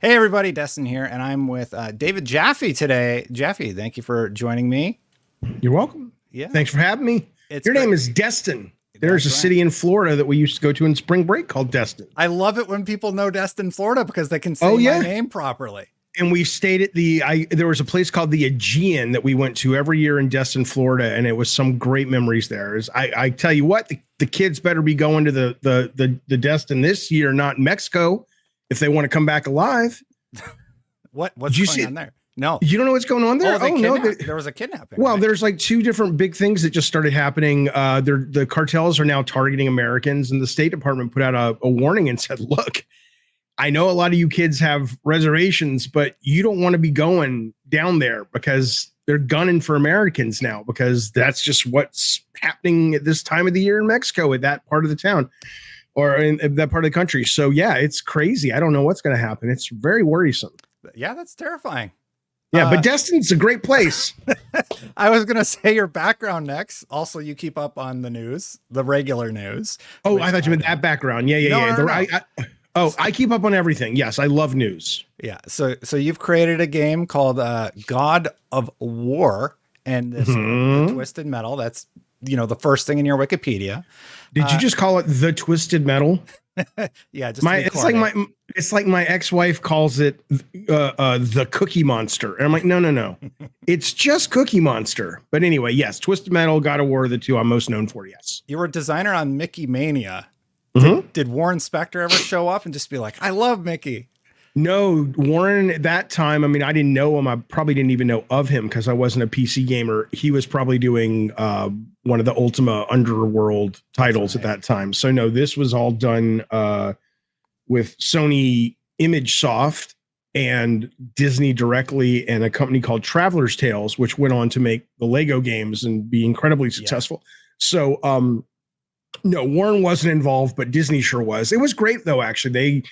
Hey everybody, Destin here, and I'm with David Jaffe today. Jaffe, thank you for joining me. You're welcome. Yeah, Thanks for having me. it's Your great. name is Destin. There's That's a right. city in Florida that we used to go to in spring break called Destin. I love it when people know Destin, Florida, because they can say Oh my yeah. name properly. And we stayed at there was a place called the Aegean that we went to every year in Destin, Florida, and it was some great memories there. I tell you what, the kids better be going to the Destin this year, not in Mexico, if they want to come back alive. What's Did you going see on there? No. You don't know what's going on there? Oh, No. there was a kidnapping. Well, right? there's like two different big things that just started happening. The cartels are now targeting Americans, and the State Department put out a warning and said, "Look, I know a lot of you kids have reservations, but you don't want to be going down there because they're gunning for Americans now, because that's just what's happening at this time of the year in Mexico, at that part of the town or in that part of the country." So yeah, it's crazy. I don't know what's going to happen. It's very worrisome. Yeah, that's terrifying. Yeah, but Destin's a great place. I was going to say your background next. Also, you keep up on the news, the regular news. Oh, I thought you meant that background. Yeah. No. I keep up on everything. Yes, I love news. Yeah. So you've created a game called God of War, and this the Twisted Metal. That's the first thing in your Wikipedia. Did you just call it the Twisted Metal? Yeah, just it's like my ex-wife calls it the Cookie Monster. And I'm like, no. It's just Cookie Monster. But anyway, yes, Twisted Metal, God of War, the two I'm most known for, yes. You were a designer on Mickey Mania. Mm-hmm. Did Warren Spector ever show up and just be like, I love Mickey? No, Warren at that time, I mean, I didn't know him. I probably didn't even know of him because I wasn't a PC gamer. He was probably doing one of the Ultima Underworld titles at that time. So no, this was all done with Sony ImageSoft and Disney directly, and a company called Traveler's Tales, which went on to make the Lego games and be incredibly successful. Yeah. So no, Warren wasn't involved, but Disney sure was. It was great though, actually.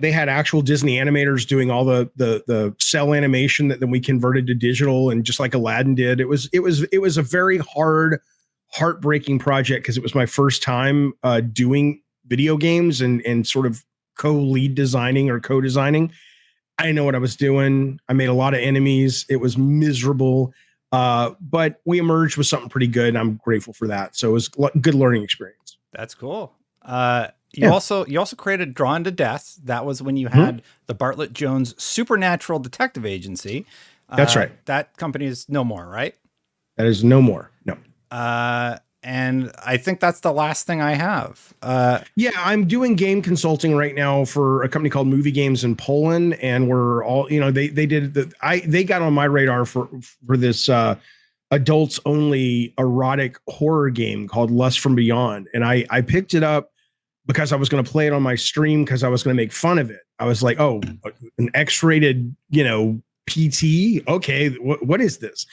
They had actual Disney animators doing all the cell animation that then we converted to digital, and just like Aladdin did. It was a very heartbreaking project because it was my first time doing video games and sort of co-lead designing or co-designing. I didn't know what I was doing. I made a lot of enemies. It was miserable, but we emerged with something pretty good, and I'm grateful for that. So it was a good learning experience. That's cool. You also created Drawn to Death. That was when you had the Bartlett Jones Supernatural Detective Agency. That's right. That company is no more, right? That is no more. No. And I think that's the last thing I have. Yeah, I'm doing game consulting right now for a company called Movie Games in Poland, and we're all, they got on my radar for this adults only erotic horror game called Lust from Beyond, and I picked it up because I was going to play it on my stream because I was going to make fun of it. I was like, oh, an X-rated, PT. Okay, what is this?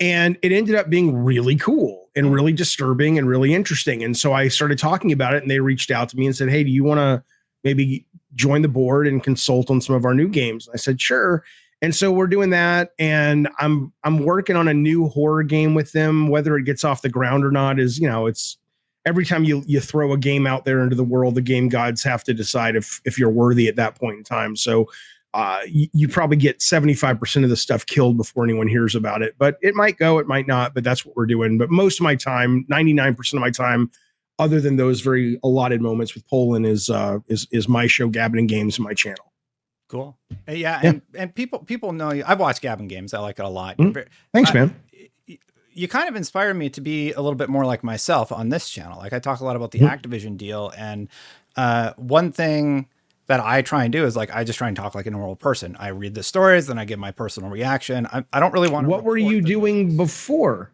And it ended up being really cool and really disturbing and really interesting. And so I started talking about it, and they reached out to me and said, hey, do you want to maybe join the board and consult on some of our new games? I said, sure. And so we're doing that. And I'm working on a new horror game with them. Whether it gets off the ground or not is, it's every time you throw a game out there into the world, the game gods have to decide if you're worthy at that point in time. So you probably get 75% of the stuff killed before anyone hears about it, but it might go, it might not, but that's what we're doing. But most of my time, 99% of my time, other than those very allotted moments with Poland, is my show, Gabbin' Games, and my channel. Cool. Yeah. And people know you. I've watched Gabbin' Games. I like it a lot. Thanks, man. You kind of inspired me to be a little bit more like myself on this channel. Like, I talk a lot about the Activision deal, and one thing that I try and do is, like, I just try and talk like a normal person. I read the stories, then I give my personal reaction. I don't really want to. What were you doing before?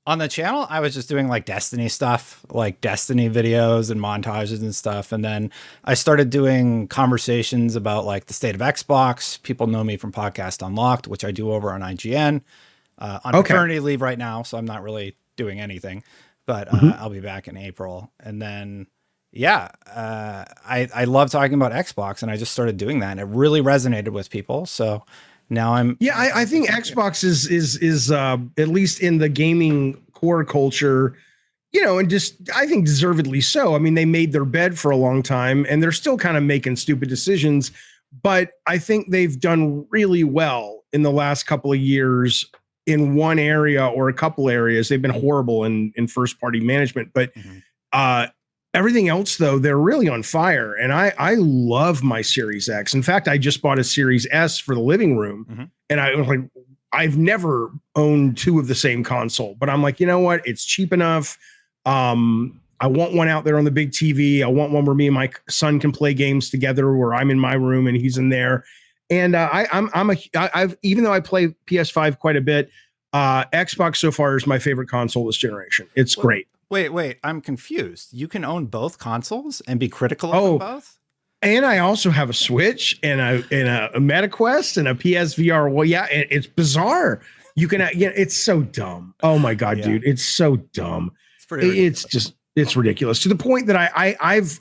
On the channel, I was just doing like Destiny stuff, like Destiny videos and montages and stuff. And then I started doing conversations about like the state of Xbox. People know me from Podcast Unlocked, which I do over on IGN. On paternity leave right now, so I'm not really doing anything, but I'll be back in April. And then, I love talking about Xbox, and I just started doing that, and it really resonated with people. So now I'm. Yeah, I think Xbox is at least in the gaming core culture, and just, I think deservedly so. I mean, they made their bed for a long time, and they're still kind of making stupid decisions. But I think they've done really well in the last couple of years in one area or a couple areas. They've been horrible in first party management, but uh, everything else though, they're really on fire. And I love my Series X. In fact, I just bought a Series S for the living room, and I was like, I've never owned two of the same console, but I'm like, you know what? It's cheap enough. I want one out there on the big TV. I want one where me and my son can play games together, where I'm in my room and he's in there. And I've even though I play PS5 quite a bit, Xbox so far is my favorite console this generation. It's great. Wait, I'm confused. You can own both consoles and be critical of them both? And I also have a Switch and a MetaQuest and a PSVR. Well, yeah, it's bizarre. You can, it's so dumb. Oh my God, dude, it's so dumb. It's ridiculous to the point that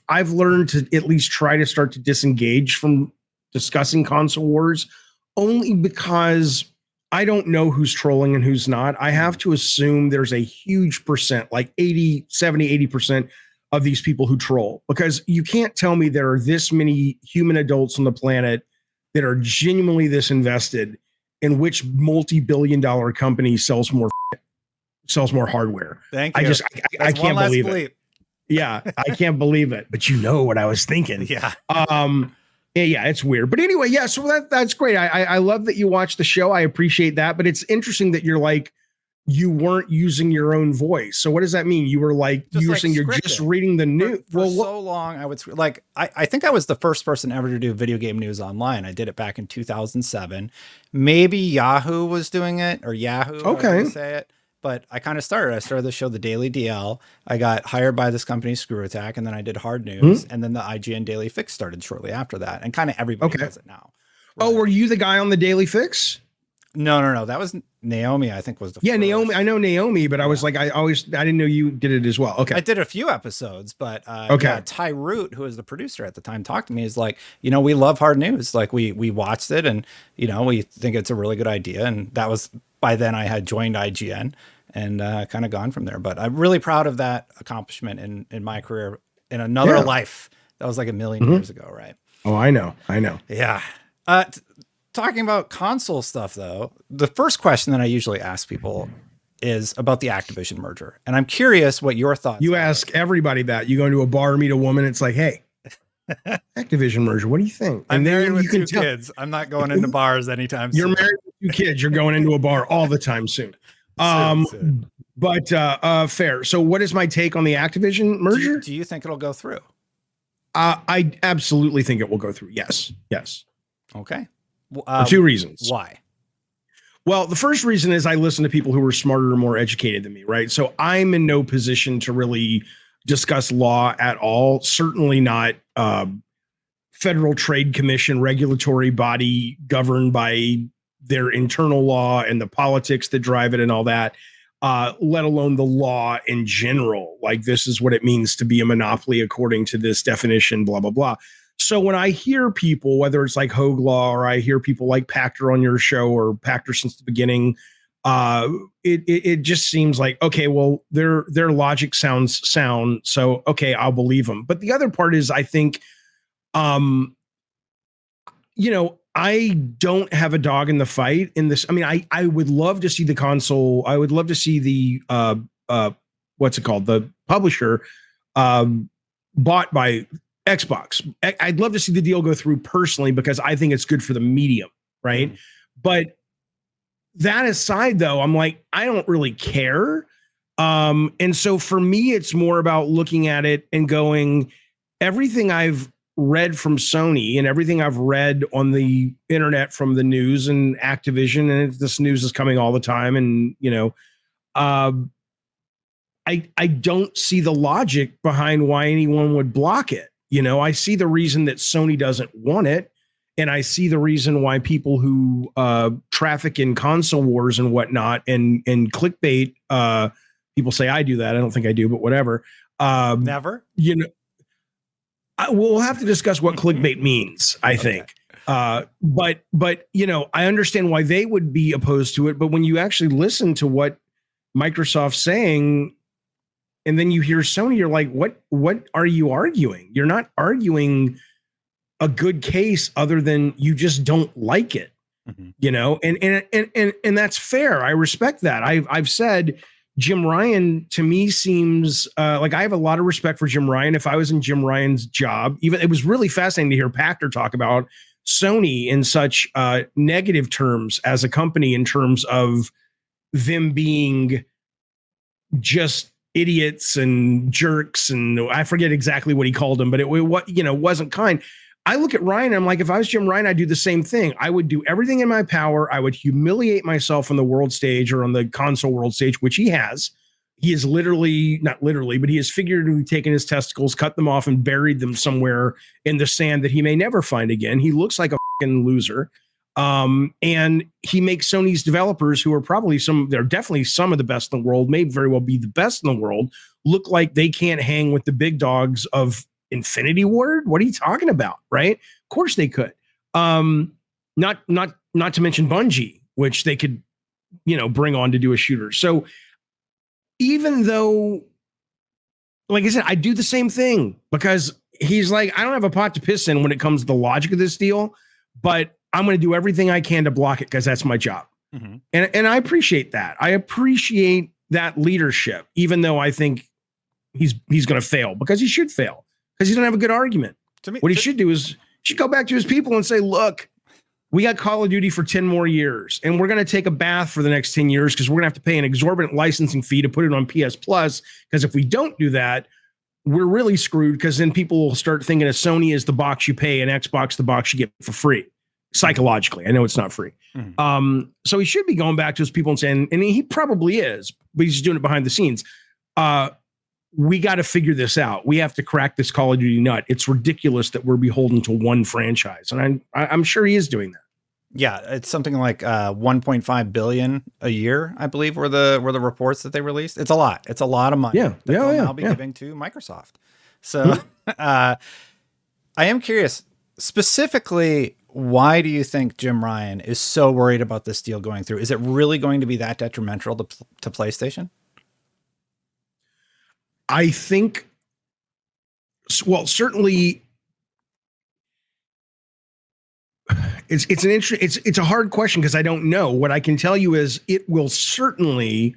I've learned to at least try to start to disengage from discussing console wars, only because I don't know who's trolling and who's not. I have to assume there's a huge percent, like 80% of these people who troll, because you can't tell me there are this many human adults on the planet that are genuinely this invested in which multi-billion-dollar company sells more hardware. Thank you. I can't believe it. Yeah, I can't believe it. But you know what I was thinking. Yeah. Yeah, it's weird. But anyway, yeah, so that's great. I love that you watch the show. I appreciate that. But it's interesting that you're like, you weren't using your own voice. So what does that mean? You were like, you're just reading the news. For so long, I would like, I think I was the first person ever to do video game news online. I did it back in 2007. Maybe Yahoo was doing it, or Yahoo. Okay. Say it. But I kind of started. I started the show, The Daily DL. I got hired by this company, Screw Attack, and then I did Hard News, and then the IGN Daily Fix started shortly after that. And kind of everybody does it now. Right? Oh, were you the guy on the Daily Fix? No. That was Naomi, I think, was the first. Naomi. I know Naomi, but I was like, I didn't know you did it as well. Okay. I did a few episodes, but Ty Root, who was the producer at the time, talked to me. He's like, we love Hard News. Like we watched it, and we think it's a really good idea. And that was, by then I had joined IGN and kind of gone from there. But I'm really proud of that accomplishment in my career in another life. That was like a million years ago, right? Oh, I know. Yeah. Talking about console stuff, though, the first question that I usually ask people is about the Activision merger. And I'm curious what your thoughts are. You ask everybody that. You go into a bar, meet a woman, it's like, hey, Activision merger, what do you think? I'm married with two kids. I'm not going into bars anytime soon. You're married with two kids. You're going into a bar all the time soon. Soon. But fair. So what is my take on the Activision merger? Do you think it'll go through? I absolutely think it will go through. Yes. Okay. For two reasons. Why? Well, the first reason is I listen to people who are smarter and more educated than me, right? So I'm in no position to really discuss law at all. Certainly not Federal Trade Commission, regulatory body governed by their internal law and the politics that drive it and all that, let alone the law in general. Like, this is what it means to be a monopoly according to this definition, blah, blah, blah. So when I hear people, whether it's like Hogue Law, or I hear people like Pactor on your show, or Pactor since the beginning, it just seems like, okay, well, their logic sounds sound. So, okay, I'll believe them. But the other part is, I think, I don't have a dog in the fight in this. I mean, I would love to see the console. I would love to see the, what's it called? The publisher bought by Xbox. I'd love to see the deal go through personally, because I think it's good for the medium, right? But that aside, though, I'm like, I don't really care. And so for me, it's more about looking at it and going, everything I've read from Sony and everything I've read on the internet from the news and Activision, and this news is coming all the time, and I don't see the logic behind why anyone would block it. I see the reason that Sony doesn't want it, and I see the reason why people who traffic in console wars and whatnot and clickbait, people say I do that. I don't think I do, but whatever. Never. We'll have to discuss what clickbait means, I think. But I understand why they would be opposed to it. But when you actually listen to what Microsoft's saying, and then you hear Sony, you're like, what are you arguing? You're not arguing a good case other than you just don't like it. You know, and that's fair. I respect that. I've said Jim Ryan to me seems like I have a lot of respect for Jim Ryan. If I was in Jim Ryan's job, even it was really fascinating to hear Pachter talk about Sony in such negative terms as a company in terms of them being just idiots and jerks, and I forget exactly what he called them, but it wasn't kind. I look at Ryan and I'm like, if I was Jim Ryan, I'd do the same thing. I would do everything in my power. I would humiliate myself on the world stage or on the console world stage, which he has. He is literally, not literally, but he has figuratively taken his testicles, cut them off, and buried them somewhere in the sand that he may never find again. He looks like a fucking loser. And he makes Sony's developers, who are probably they're definitely some of the best in the world, may very well be the best in the world, look like they can't hang with the big dogs of Infinity Ward. What are you talking about? Right? Of course they could. Not to mention Bungie, which they could, bring on to do a shooter. So even though, like I said, I do the same thing because he's like, I don't have a pot to piss in when it comes to the logic of this deal, but I'm going to do everything I can to block it because that's my job. And I appreciate that. I appreciate that leadership, even though I think he's going to fail because he should fail. Because he doesn't have a good argument. What he should do is should go back to his people and say, look, we got Call of Duty for 10 more years, and we're going to take a bath for the next 10 years because we're going to have to pay an exorbitant licensing fee to put it on PS Plus. Because if we don't do that, we're really screwed because then people will start thinking of Sony as the box you pay and Xbox the box you get for free. Psychologically, I know it's not free. So he should be going back to his people and saying, and he probably is, but he's doing it behind the scenes. We got to figure this out. We have to crack this Call of Duty nut. It's ridiculous that we're beholden to one franchise. And I'm sure he is doing that. Yeah, it's something like 1.5 billion a year, I believe, were the reports that they released. It's a lot. It's a lot of money. I'll be giving to Microsoft. So I am curious, specifically, why do you think Jim Ryan is so worried about this deal going through? Is it really going to be that detrimental to PlayStation? I think, well, certainly it's a hard question because I don't know. What I can tell you is it will certainly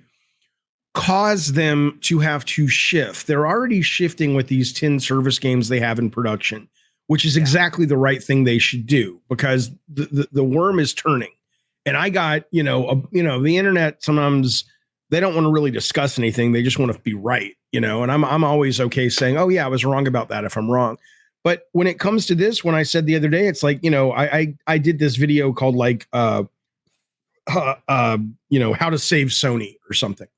cause them to have to shift. They're already shifting with these 10 service games they have in production, which is exactly the right thing they should do because the worm is turning. And I got, the internet sometimes they don't want to really discuss anything. They just want to be right, and I'm always okay saying, oh yeah, I was wrong about that if I'm wrong. But when it comes to this, when I said the other day, it's like, I did this video called like, how to save Sony or something.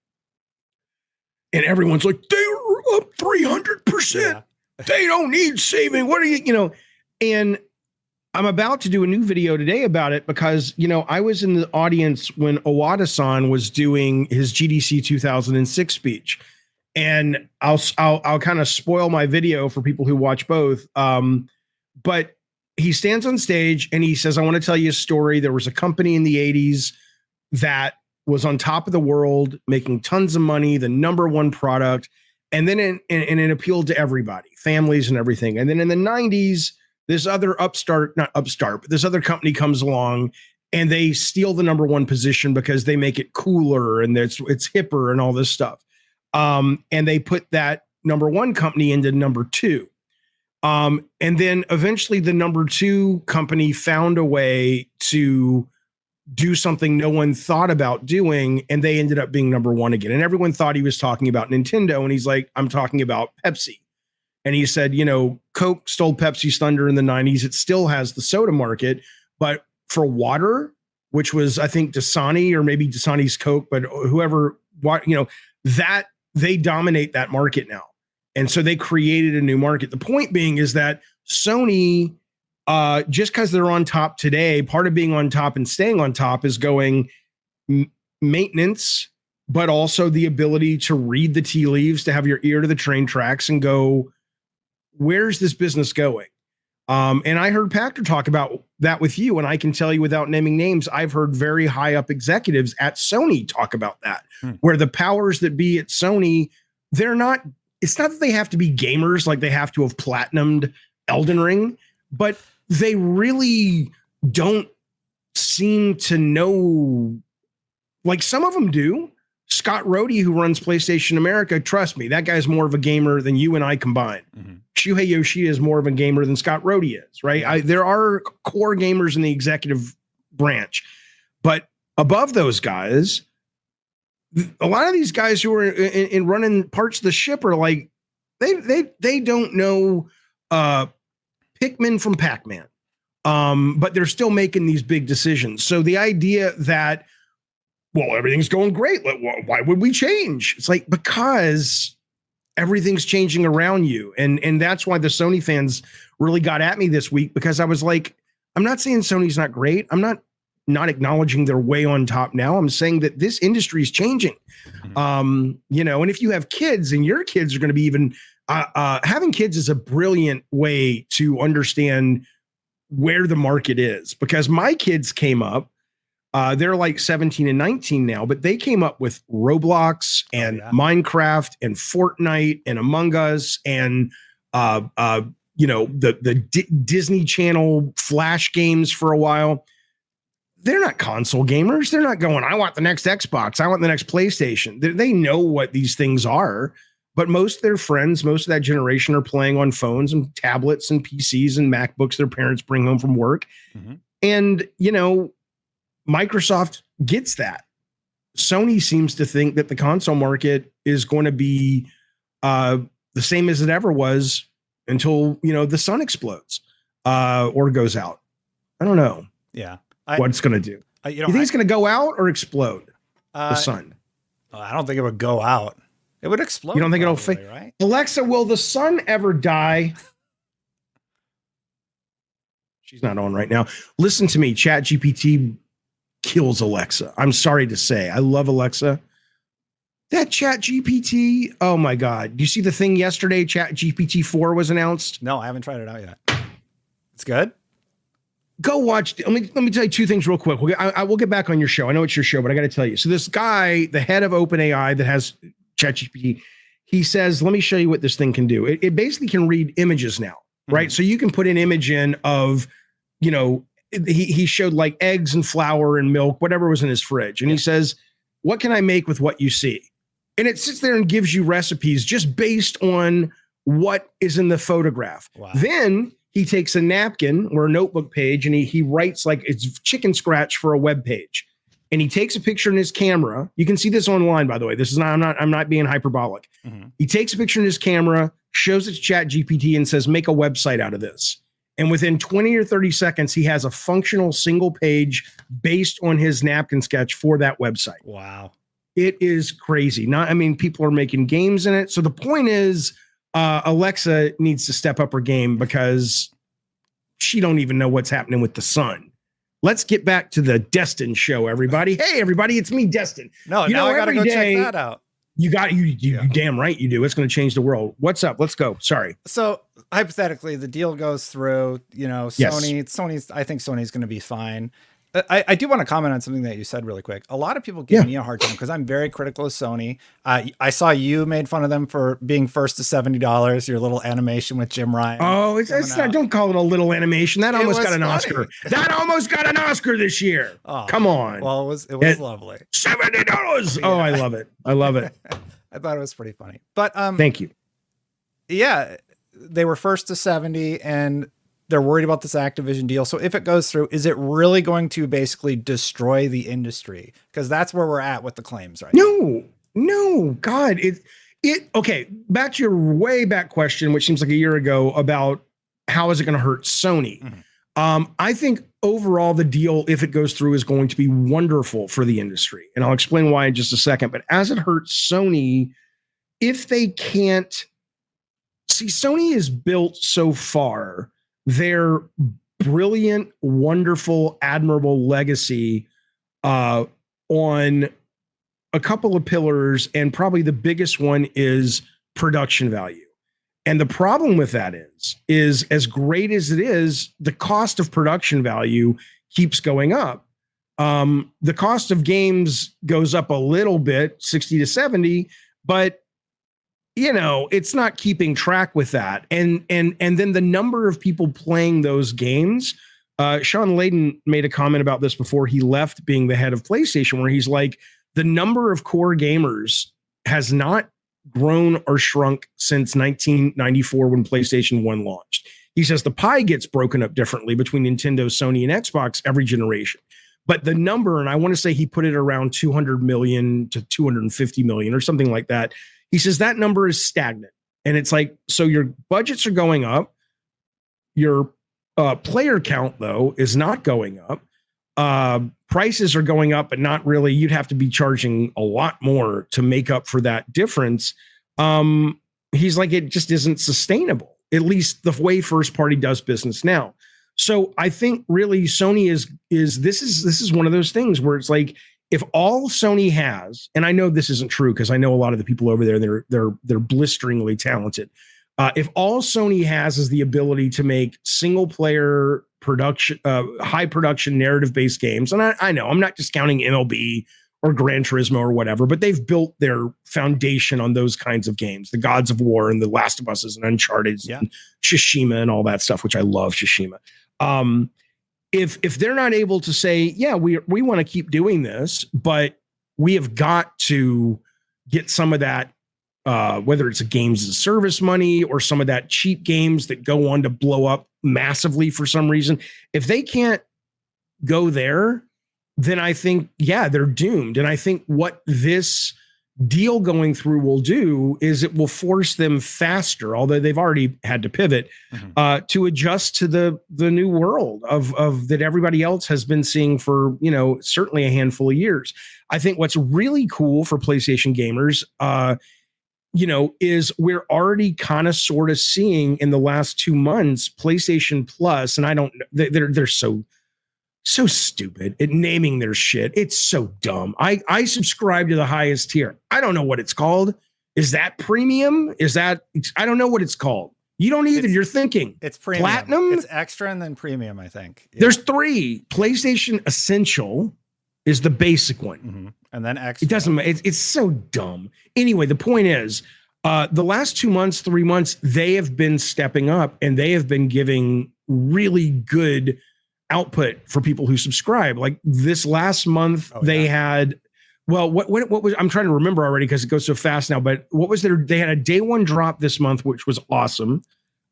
And everyone's like, they're up 300%. They don't need saving. What are you, and I'm about to do a new video today about it because, I was in the audience when Owada-san was doing his GDC 2006 speech. And I'll kind of spoil my video for people who watch both. But he stands on stage and he says, I want to tell you a story. There was a company in the 80s that was on top of the world, making tons of money, the number one product. And then it appealed to everybody, families and everything. And then in the 90s, this other but this other company comes along and they steal the number one position because they make it cooler and it's hipper and all this stuff. And they put that number one company into number two. And then eventually the number two company found a way to do something no one thought about doing, and they ended up being number one again. And everyone thought he was talking about Nintendo, and he's like, I'm talking about Pepsi. And he said, Coke stole Pepsi's thunder in the 90s. It still has the soda market, but for water, which was, I think, Dasani or maybe Dasani's Coke, but whoever, that they dominate that market now. And so they created a new market. The point being is that Sony, just because they're on top today, part of being on top and staying on top is going maintenance, but also the ability to read the tea leaves, to have your ear to the train tracks and go, where's this business going? And I heard Pachter talk about that with you. And I can tell you without naming names, I've heard very high up executives at Sony talk about that, where the powers that be at Sony, it's not that they have to be gamers, like they have to have platinumed Elden Ring, but they really don't seem to know. Like, some of them do. Scott Rohde, who runs PlayStation America, trust me, that guy's more of a gamer than you and I combined. Mm-hmm. Shuhei Yoshida is more of a gamer than Scott Rohde is, right? There are core gamers in the executive branch, but above those guys, a lot of these guys who are in running parts of the ship are like, they don't know Pikmin from Pac-Man, but they're still making these big decisions. So the idea that, well, everything's going great, why would we change? It's like, because everything's changing around you. And that's why the Sony fans really got at me this week, because I was like, I'm not saying Sony's not great. I'm not acknowledging they're way on top now. I'm saying that this industry is changing. Mm-hmm. And if you have kids and your kids are going to be even, having kids is a brilliant way to understand where the market is, because my kids came up, they're like 17 and 19 now, but they came up with Roblox and Minecraft and Fortnite and Among Us and, the Disney Channel Flash games for a while. They're not console gamers. They're not going, I want the next Xbox. I want the next PlayStation. They know what these things are, but most of their friends, most of that generation are playing on phones and tablets and PCs and MacBooks their parents bring home from work. Mm-hmm. And, Microsoft gets that. Sony seems to think that the console market is going to be the same as it ever was until, the sun explodes or goes out. I don't know. Yeah. What it's going to do. You think it's going to go out or explode? The sun. I don't think it would go out. It would explode. You don't think it'll fade? Right? Alexa, will the sun ever die? She's not on right now. Listen to me. ChatGPT kills Alexa. I'm sorry to say. I love Alexa. That ChatGPT. Oh my God. Do you see the thing yesterday? ChatGPT 4 was announced. No, I haven't tried it out yet. It's good. Go watch. Let me tell you two things real quick. I will get back on your show. I know it's your show, but I got to tell you. So this guy, the head of OpenAI that has ChatGPT, he says, let me show you what this thing can do. It basically can read images now, right? Mm-hmm. So you can put an image in of, he showed like eggs and flour and milk, whatever was in his fridge. And he says, what can I make with what you see? And it sits there and gives you recipes just based on what is in the photograph. Wow. Then he takes a napkin or a notebook page and he writes like it's chicken scratch for a web page. And he takes a picture in his camera. You can see this online, by the way. This is not, I'm not being hyperbolic. Mm-hmm. He takes a picture in his camera, shows it to ChatGPT and says, make a website out of this. And within 20 or 30 seconds, he has a functional single page based on his napkin sketch for that website. Wow. It is crazy. People are making games in it. So the point is, Alexa needs to step up her game because she don't even know what's happening with the sun. Let's get back to the Destin show, everybody. Hey, everybody, it's me, Destin. No, now I got to go check that out. You damn right you do. It's going to change the world. What's up? Let's go. Sorry. So hypothetically, the deal goes through, Sony's, I think Sony's going to be fine. I do want to comment on something that you said really quick. A lot of people give me a hard time because I'm very critical of Sony. I saw you made fun of them for being first to $70, your little animation with Jim Ryan. Oh, it's not, don't call it a little animation. That almost got an Oscar. That almost got an Oscar this year. Oh, come on. Well, it was lovely. $70. Oh, I love it. I love it. I thought it was pretty funny. But thank you. Yeah, they were first to 70 and they're worried about this Activision deal. So if it goes through, is it really going to basically destroy the industry? Because that's where we're at with the claims right now. No, God, okay. Back to your way back question, which seems like a year ago, about how is it going to hurt Sony? Mm-hmm. I think overall the deal, if it goes through, is going to be wonderful for the industry. And I'll explain why in just a second. But as it hurts Sony, if they can't see, Sony is built so far their brilliant, wonderful, admirable legacy on a couple of pillars, and probably the biggest one is production value. And the problem with that is as great as it is, the cost of production value keeps going up. The cost of games goes up a little bit, 60 to 70, but it's not keeping track with that. And then the number of people playing those games, Sean Layden made a comment about this before he left being the head of PlayStation, where he's like, the number of core gamers has not grown or shrunk since 1994 when PlayStation 1 launched. He says the pie gets broken up differently between Nintendo, Sony, and Xbox every generation. But the number, and I want to say he put it around 200 million to 250 million or something like that. He says that number is stagnant. And it's like, so your budgets are going up. Your player count, though, is not going up. Prices are going up, but not really. You'd have to be charging a lot more to make up for that difference. He's like, it just isn't sustainable, at least the way first party does business now. So I think really Sony is this is one of those things where it's like, if all Sony has, and I know this isn't true because I know a lot of the people over there, they're blisteringly talented. If all Sony has is the ability to make single player production, high production narrative based games, and I know I'm not discounting MLB or Gran Turismo or whatever, but they've built their foundation on those kinds of games, the Gods of War and the Last of Us and Uncharted and Tsushima and all that stuff, which I love Tsushima. If they're not able to say, yeah, we want to keep doing this, but we have got to get some of that, whether it's a games as a service money or some of that cheap games that go on to blow up massively for some reason, if they can't go there, then I think, yeah, they're doomed. And I think what this deal going through will do is it will force them faster, although they've already had to pivot, to adjust to the new world of that everybody else has been seeing for, certainly a handful of years. I think what's really cool for PlayStation gamers, is we're already kind of sort of seeing in the last 2 months PlayStation Plus, and I don't, they're so stupid at naming their shit. It's so dumb. I subscribe to the highest tier. I don't know what it's called. Is that premium? I don't know what it's called. You don't either. You're thinking it's premium. Platinum. It's extra and then premium, I think. Yeah. There's 3. PlayStation Essential is the basic one. Mm-hmm. And then extra. It doesn't, it's so dumb. Anyway, the point is, the last 2 months, 3 months, they have been stepping up and they have been giving really good output for people who subscribe. Like this last month, they had, well, what was, I'm trying to remember already because it goes so fast now, but what was they had a day one drop this month, which was awesome.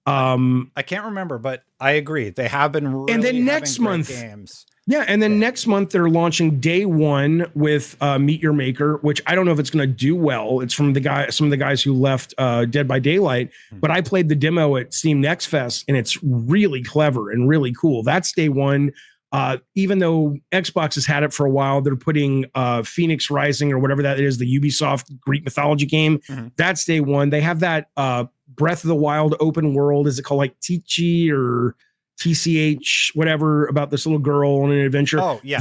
I can't remember, but I agree. They have been really and then next month games. Yeah. And then next month they're launching day one with Meet Your Maker, which I don't know if it's going to do well. It's from some of the guys who left Dead by Daylight, but I played the demo at Steam Next Fest and it's really clever and really cool. That's day one. Even though Xbox has had it for a while, they're putting Phoenix Rising or whatever that is, the Ubisoft Greek mythology game. That's day one. They have that Breath of the Wild open world. Is it called like Tichi or TCH, whatever, about this little girl on an adventure? Oh, yeah.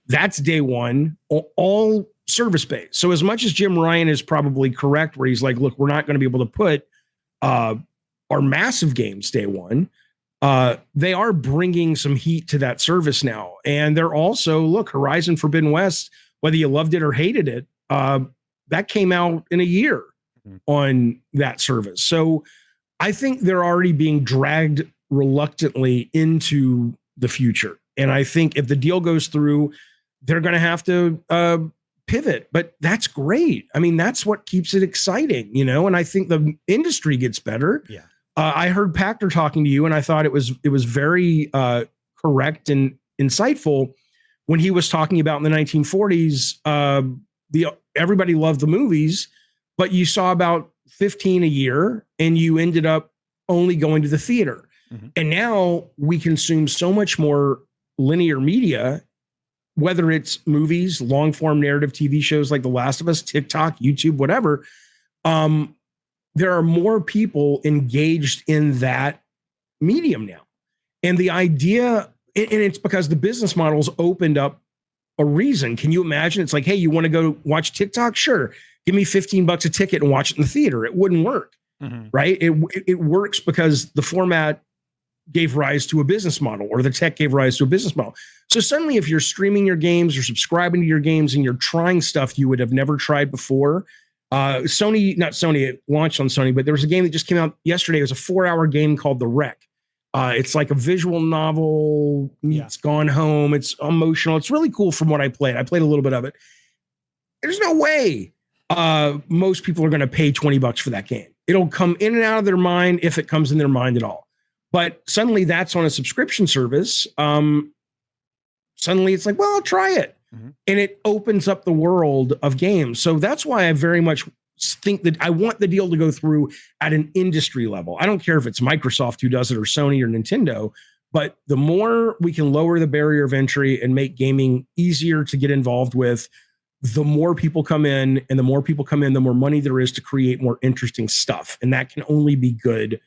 That's day one, all service based. So as much as Jim Ryan is probably correct, where he's like, look, we're not going to be able to put our massive games day one. They are bringing some heat to that service now. And they're also, look, Horizon Forbidden West, whether you loved it or hated it, that came out in a year on that service. So I think they're already being dragged reluctantly into the future. And I think if the deal goes through, they're going to have to pivot, but that's great. I mean, that's what keeps it exciting, and I think the industry gets better. Yeah. I heard Pachter talking to you and I thought it was very correct and insightful when he was talking about in the 1940s, everybody loved the movies, but you saw about 15 a year and you ended up only going to the theater. And now we consume so much more linear media, whether it's movies, long form narrative TV shows like The Last of Us, TikTok, YouTube, whatever. There are more people engaged in that medium now. And the idea, and it's because the business model's opened up a reason. Can you imagine? It's like, hey, you want to go watch TikTok? Sure. Give me $15 a ticket and watch it in the theater. It wouldn't work, right? It works because the format gave rise to a business model, or the tech gave rise to a business model. So suddenly if you're streaming your games or subscribing to your games and you're trying stuff you would have never tried before, Sony, not Sony, it launched on Sony, but there was a game that just came out yesterday. It was a 4-hour game called The Wreck. It's like a visual novel meets Gone Home. It's emotional. It's really cool from what I played. I played a little bit of it. There's no way most people are going to pay $20 for that game. It'll come in and out of their mind if it comes in their mind at all. But suddenly that's on a subscription service. Suddenly it's like, well, I'll try it. Mm-hmm. And it opens up the world of games. So that's why I very much think that I want the deal to go through at an industry level. I don't care if it's Microsoft who does it or Sony or Nintendo, but the more we can lower the barrier of entry and make gaming easier to get involved with, the more people come in, and the more people come in, the more money there is to create more interesting stuff. And that can only be good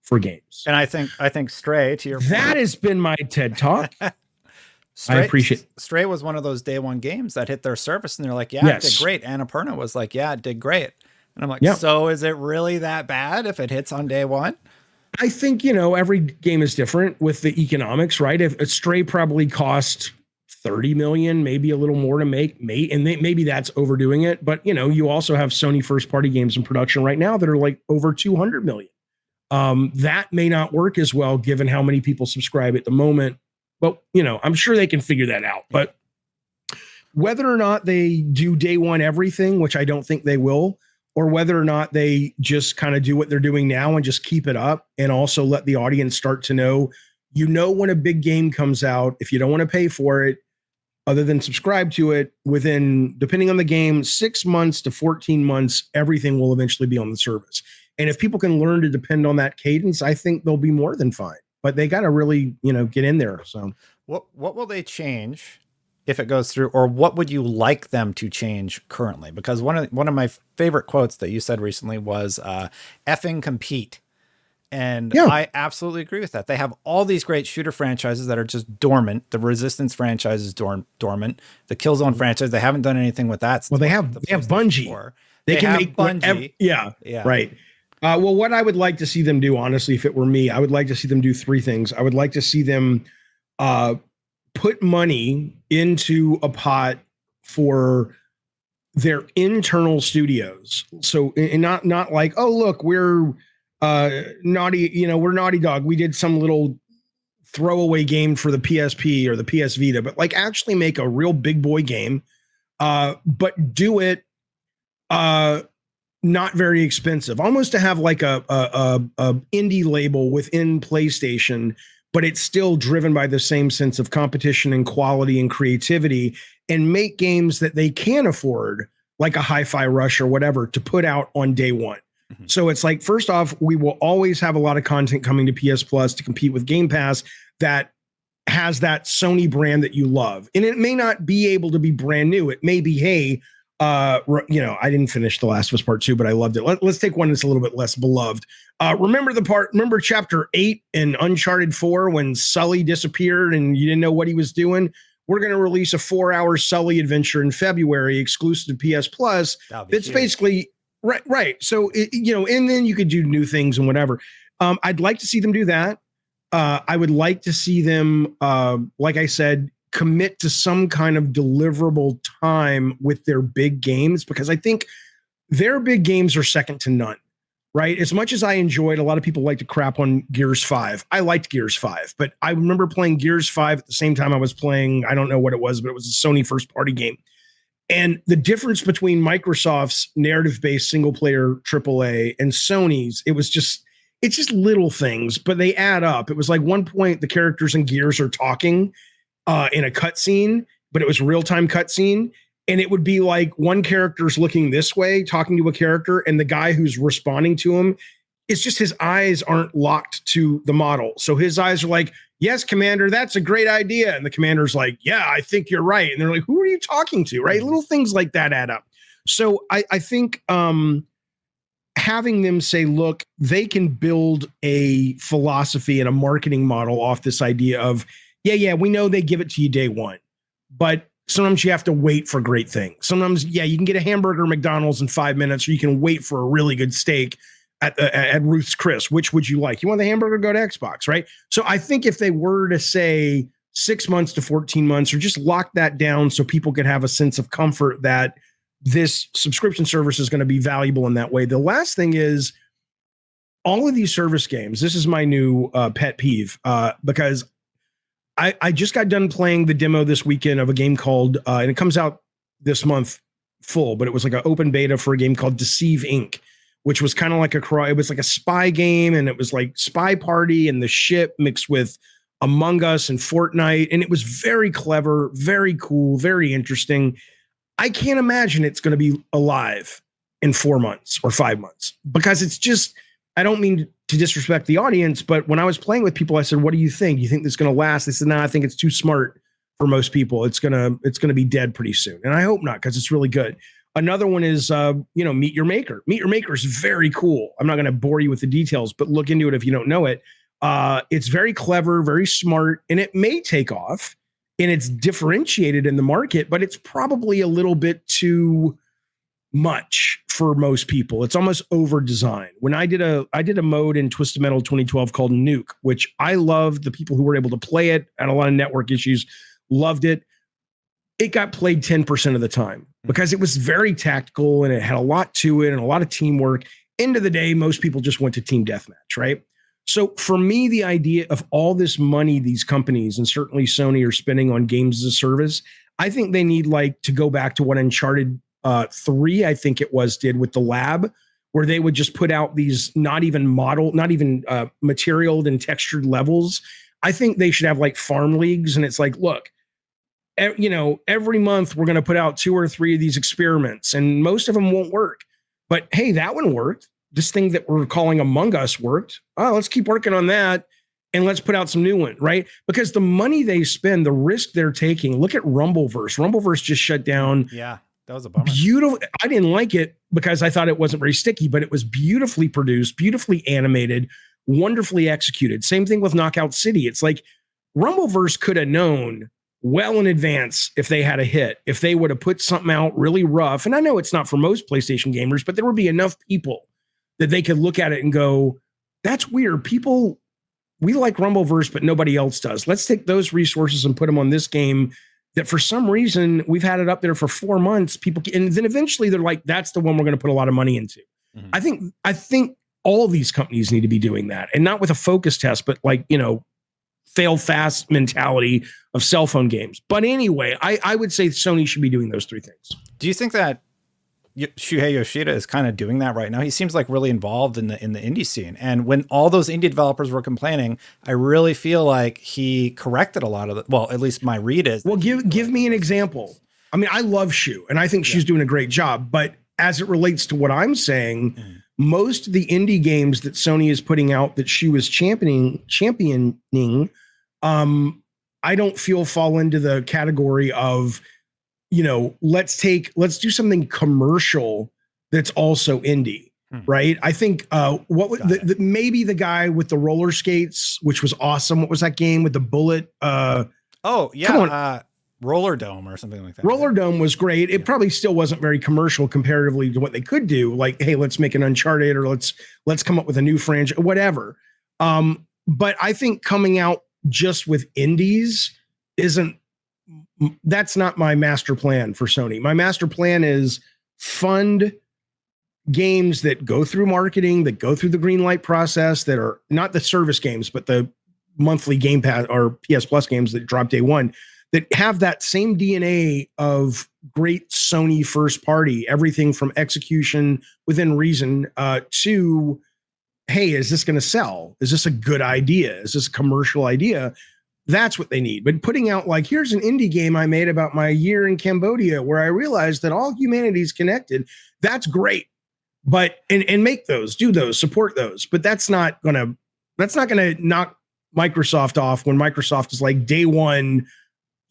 for games. And I think Stray, to your point, that has been my TED Talk. I appreciate it. Stray was one of those day one games that hit their service and they're like, yeah, it did great. Annapurna was like, yeah, it did great. And I'm like, so is it really that bad if it hits on day one? I think, every game is different with the economics, right? If a Stray probably cost 30 million, maybe a little more to make, and maybe that's overdoing it. But, you also have Sony first party games in production right now that are like over 200 million. That may not work as well given how many people subscribe at the moment. But, I'm sure they can figure that out. But whether or not they do day one everything, which I don't think they will, or whether or not they just kind of do what they're doing now and just keep it up and also let the audience start to know, when a big game comes out, if you don't want to pay for it, other than subscribe to it, within, depending on the game, 6 months to 14 months, everything will eventually be on the service. And if people can learn to depend on that cadence, I think they'll be more than fine. But they got to really, get in there. So what will they change if it goes through, or what would you like them to change currently? Because one of my favorite quotes that you said recently was effing compete. And I absolutely agree with that. They have all these great shooter franchises that are just dormant. The Resistance franchise is dormant. The Killzone franchise, they haven't done anything with that. Well, they have Bungie. Before. They can make Bungie. Right. Well, what I would like to see them do, honestly, if it were me, I would like to see them do 3 things. I would like to see them put money into a pot for their internal studios. So, and not like, oh, look, we're Naughty, we're Naughty Dog. We did some little throwaway game for the PSP or the PS Vita, but like actually make a real big boy game, but do it not very expensive, almost to have like a indie label within PlayStation, but it's still driven by the same sense of competition and quality and creativity, and make games that they can afford, like a Hi-Fi Rush or whatever, to put out on day one. Mm-hmm. So it's like, first off, we will always have a lot of content coming to PS Plus to compete with Game Pass that has that Sony brand that you love. And it may not be able to be brand new. It may be, hey, I didn't finish The Last of Us Part 2, but I loved it. Let's take one that's a little bit less beloved. Remember chapter 8 in Uncharted 4 when Sully disappeared and you didn't know what he was doing? We're going to release a 4-hour Sully adventure in February, exclusive to PS Plus. It's basically right. So, and then you could do new things and whatever. I'd like to see them do that. I would like to see them, like I said, commit to some kind of deliverable time with their big games, because I think their big games are second to none, right? As much as I enjoyed, a lot of people like to crap on Gears 5. I liked Gears 5, but I remember playing Gears 5 at the same time I was playing, I don't know what it was, but it was a Sony first party game. And the difference between Microsoft's narrative-based single-player AAA and Sony's, it's just little things, but they add up. It was like one point the characters in Gears are talking in a cutscene, but it was real-time cutscene. And it would be like one character's looking this way, talking to a character, and the guy who's responding to him, it's just his eyes aren't locked to the model. So his eyes are like, yes, Commander, that's a great idea. And the commander's like, yeah, I think you're right. And they're like, who are you talking to? Right? Little things like that add up. So I think having them say, look, they can build a philosophy and a marketing model off this idea of, yeah, we know they give it to you day one, but sometimes you have to wait for great things. Sometimes, you can get a hamburger at McDonald's in 5 minutes, or you can wait for a really good steak at Ruth's Chris. Which would you like? You want the hamburger? Go to Xbox, right? So I think if they were to say 6 months to 14 months, or just lock that down so people could have a sense of comfort that this subscription service is going to be valuable in that way. The last thing is all of these service games. This is my new pet peeve because I just got done playing the demo this weekend of a game called, and it comes out this month full, but it was like an open beta for a game called Deceive Inc., which was kind of like it was like a spy game, and it was like Spy Party and The Ship mixed with Among Us and Fortnite. And it was very clever, very cool, very interesting. I can't imagine it's going to be alive in 4 months or 5 months because it's just, I don't mean to disrespect the audience, but when I was playing with people, I said, what do you think? Do you think this is going to last? They said, no, I think it's too smart for most people. It's going to be dead pretty soon. And I hope not, because it's really good. Another one is, Meet Your Maker. Meet Your Maker is very cool. I'm not going to bore you with the details, but look into it if you don't know it. It's very clever, very smart, and it may take off, and it's differentiated in the market, but it's probably a little bit too much for most people. It's almost over designed. When I did a mode in Twisted Metal 2012 called Nuke, which I loved. The people who were able to play it, had a lot of network issues, loved it. It got played 10% of the time because it was very tactical and it had a lot to it and a lot of teamwork. End of the day, most people just went to team deathmatch, right? So for me, the idea of all this money these companies and certainly Sony are spending on games as a service, I think they need to go back to what Uncharted 3, I think it was, did with the lab, where they would just put out these not even materialed and textured levels. I think they should have farm leagues, and it's look, every month we're going to put out 2 or 3 of these experiments, and most of them won't work. But hey, that one worked. This thing that we're calling Among Us worked. Oh, let's keep working on that, and let's put out some new one, right? Because the money they spend, the risk they're taking. Look at Rumbleverse. Rumbleverse just shut down. Yeah, that was a bummer. Beautiful. I didn't like it because I thought it wasn't very sticky, but it was beautifully produced, beautifully animated, wonderfully executed. Same thing with Knockout City. It's Rumbleverse could have known well in advance if they had a hit, if they would have put something out really rough. And I know it's not for most PlayStation gamers, but there would be enough people that they could look at it and go, that's weird. People, we like Rumbleverse, but nobody else does. Let's take those resources and put them on this game that for some reason we've had it up there for 4 months. People, and then eventually they're like, that's the one we're going to put a lot of money into. Mm-hmm. I think all these companies need to be doing that, and not with a focus test, but fail fast mentality of cell phone games. But anyway, I would say Sony should be doing those 3 things. Do you think that Shuhei Yoshida is kind of doing that right now? He seems really involved in the indie scene. And when all those indie developers were complaining, I really feel like he corrected a lot of at least my read is. Well, give me an example. I mean, I love Shu, and I think she's doing a great job. But as it relates to what I'm saying, most of the indie games that Sony is putting out that she was championing, I don't feel fall into the category of, let's do something commercial that's also indie, right? I think maybe the guy with the roller skates, which was awesome. What was that game with the bullet? Roller Dome or something like that. Roller Dome was great. It probably still wasn't very commercial comparatively to what they could do. Hey, let's make an Uncharted, or let's come up with a new franchise, whatever. But I think coming out just with indies that's not my master plan for Sony. My master plan is fund games that go through marketing, that go through the green light process, that are not the service games, but the monthly Game Pass or PS Plus games that drop day one, that have that same DNA of great Sony first party, everything from execution within reason to, hey, is this going to sell? Is this a good idea? Is this a commercial idea? That's what they need. But putting out here's an indie game I made about my year in Cambodia where I realized that all humanity is connected. That's great. But and make those, do those, support those. But that's not gonna knock Microsoft off when Microsoft is day one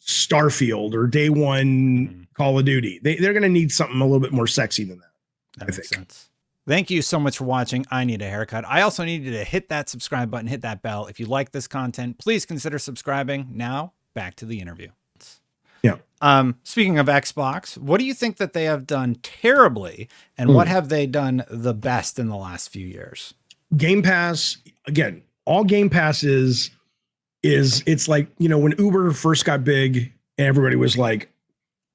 Starfield or day one Call of Duty. They're gonna need something a little bit more sexy than that. That makes sense. Thank you so much for watching. I Need a Haircut. I also need you to hit that subscribe button, hit that bell. If you like this content, please consider subscribing. Now, back to the interview. Yeah. Speaking of Xbox, what do you think that they have done terribly, and what have they done the best in the last few years? Game Pass, again, all Game Pass is it's when Uber first got big and everybody was like,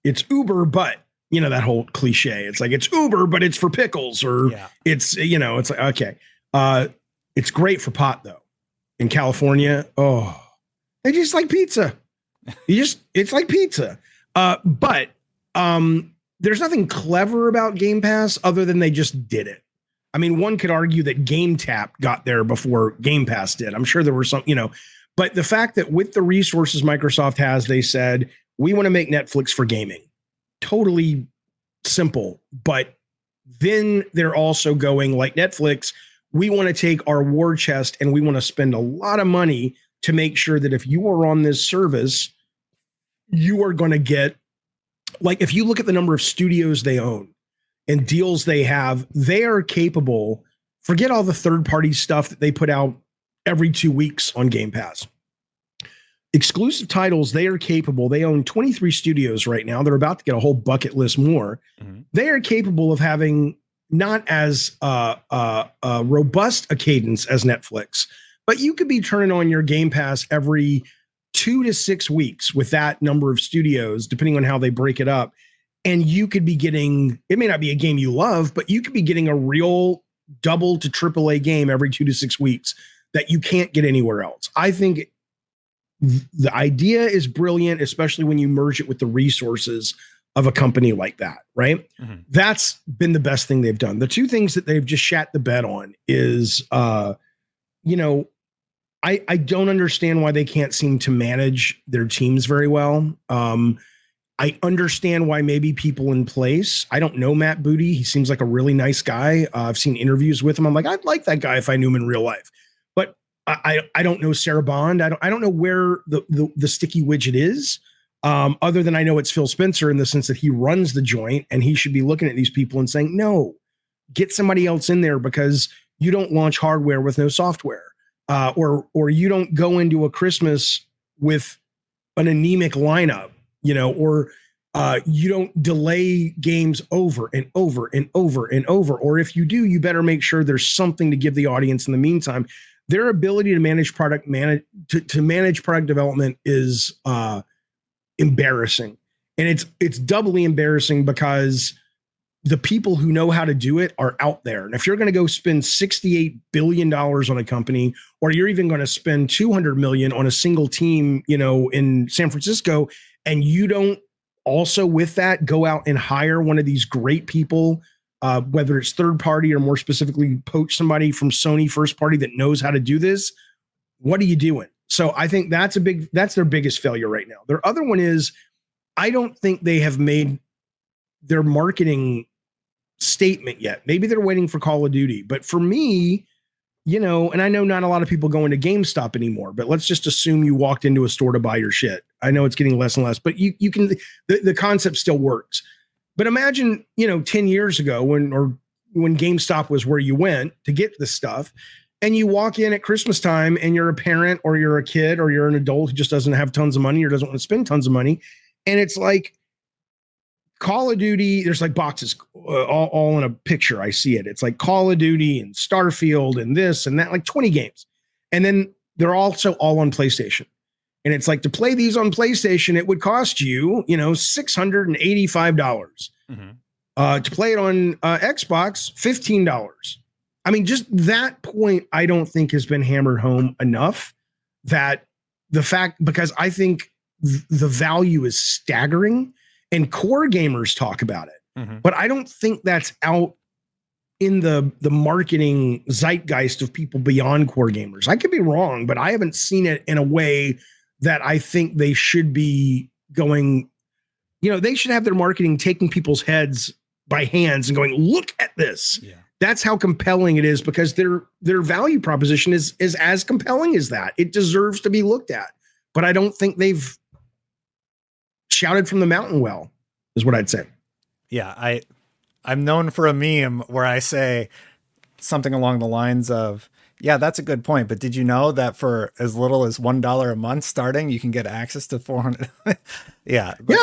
it's Uber, but you know, that whole cliche. It's like it's Uber, but it's for pickles, or Yeah. it's, you know, it's like, okay. It's great for pot though. In California, oh, they just like pizza. It's like pizza. But there's nothing clever about Game Pass other than they just did it. I mean, one could argue that Game Tap got there before Game Pass did. I'm sure there were some, you know, but the fact that with the resources Microsoft has, they said, we want to make Netflix for gaming. Totally simple. But then they're also going like Netflix, we want to take our war chest and we want to spend a lot of money to make sure that if you are on this service, you are going to get, like, if you look at the number of studios they own and deals they have, they are capable, forget all the third-party stuff that they put out every 2 weeks on Game Pass. Exclusive titles, they are capable. They own 23 studios right now. They're about to get a whole bucket list more. Mm-hmm. They are capable of having not as robust a cadence as Netflix, but you could be turning on your Game Pass every 2 to 6 weeks with that number of studios, depending on how they break it up. And you could be getting, it may not be a game you love, but you could be getting a real double to triple A game every 2 to 6 weeks that you can't get anywhere else. I think the idea is brilliant, especially when you merge it with the resources of a company like that, right? Mm-hmm. That's been the best thing they've done. The two things that they've just shat the bed on is, you know, I don't understand why they can't seem to manage their teams very well. I understand why maybe people in place. I don't know Matt Booty. He seems like a really nice guy. I've seen interviews with him. I'm like, I'd like that guy if I knew him in real life. But I don't know Sarah Bond. I don't know where the sticky widget is. Other than I know it's Phil Spencer in the sense that he runs the joint and he should be looking at these people and saying, no, get somebody else in there because you don't launch hardware with no software. Or you don't go into a Christmas with an anemic lineup, you know, or you don't delay games over and over and over and over. Or if you do, you better make sure there's something to give the audience in the meantime. Their ability to manage product development is embarrassing. And it's doubly embarrassing because the people who know how to do it are out there. And if you're going to go spend $68 billion on a company, or you're even going to spend $200 million on a single team, you know, in San Francisco, and you don't also with that go out and hire one of these great people, whether it's third party or more specifically poach somebody from Sony first party that knows how to do this, what are you doing? So I think that's their biggest failure right now. Their other one is, I don't think they have made their marketing statement yet. Maybe they're waiting for Call of Duty, but for me, you know, and I know not a lot of people go into GameStop anymore, but let's just assume you walked into a store to buy your shit. I know it's getting less and less, but you can, the concept still works. But imagine, you know, 10 years ago when GameStop was where you went to get this stuff, and you walk in at Christmas time and you're a parent or you're a kid or you're an adult who just doesn't have tons of money or doesn't want to spend tons of money. And it's like, Call of Duty, there's like boxes all in a picture. I see it. It's like Call of Duty and Starfield and this and that, like 20 games. And then they're also all on PlayStation. And it's like, to play these on PlayStation, it would cost you, you know, $685. Mm-hmm. To play it on Xbox, $15. I mean, just that point, I don't think has been hammered home enough, that the fact, because I think the value is staggering. And core gamers talk about it, mm-hmm. but I don't think that's out in the marketing zeitgeist of people beyond core gamers. I could be wrong, but I haven't seen it in a way that I think they should be going, you know, they should have their marketing taking people's heads by hands and going, look at this. Yeah. That's how compelling it is, because their value proposition is as compelling as that. It deserves to be looked at, but I don't think they've shouted from the mountain well, is what I'd say. Yeah, I'm known for a meme where I say something along the lines of, yeah, that's a good point, but did you know that for as little as $1 a month starting, you can get access to 400? Yeah. But,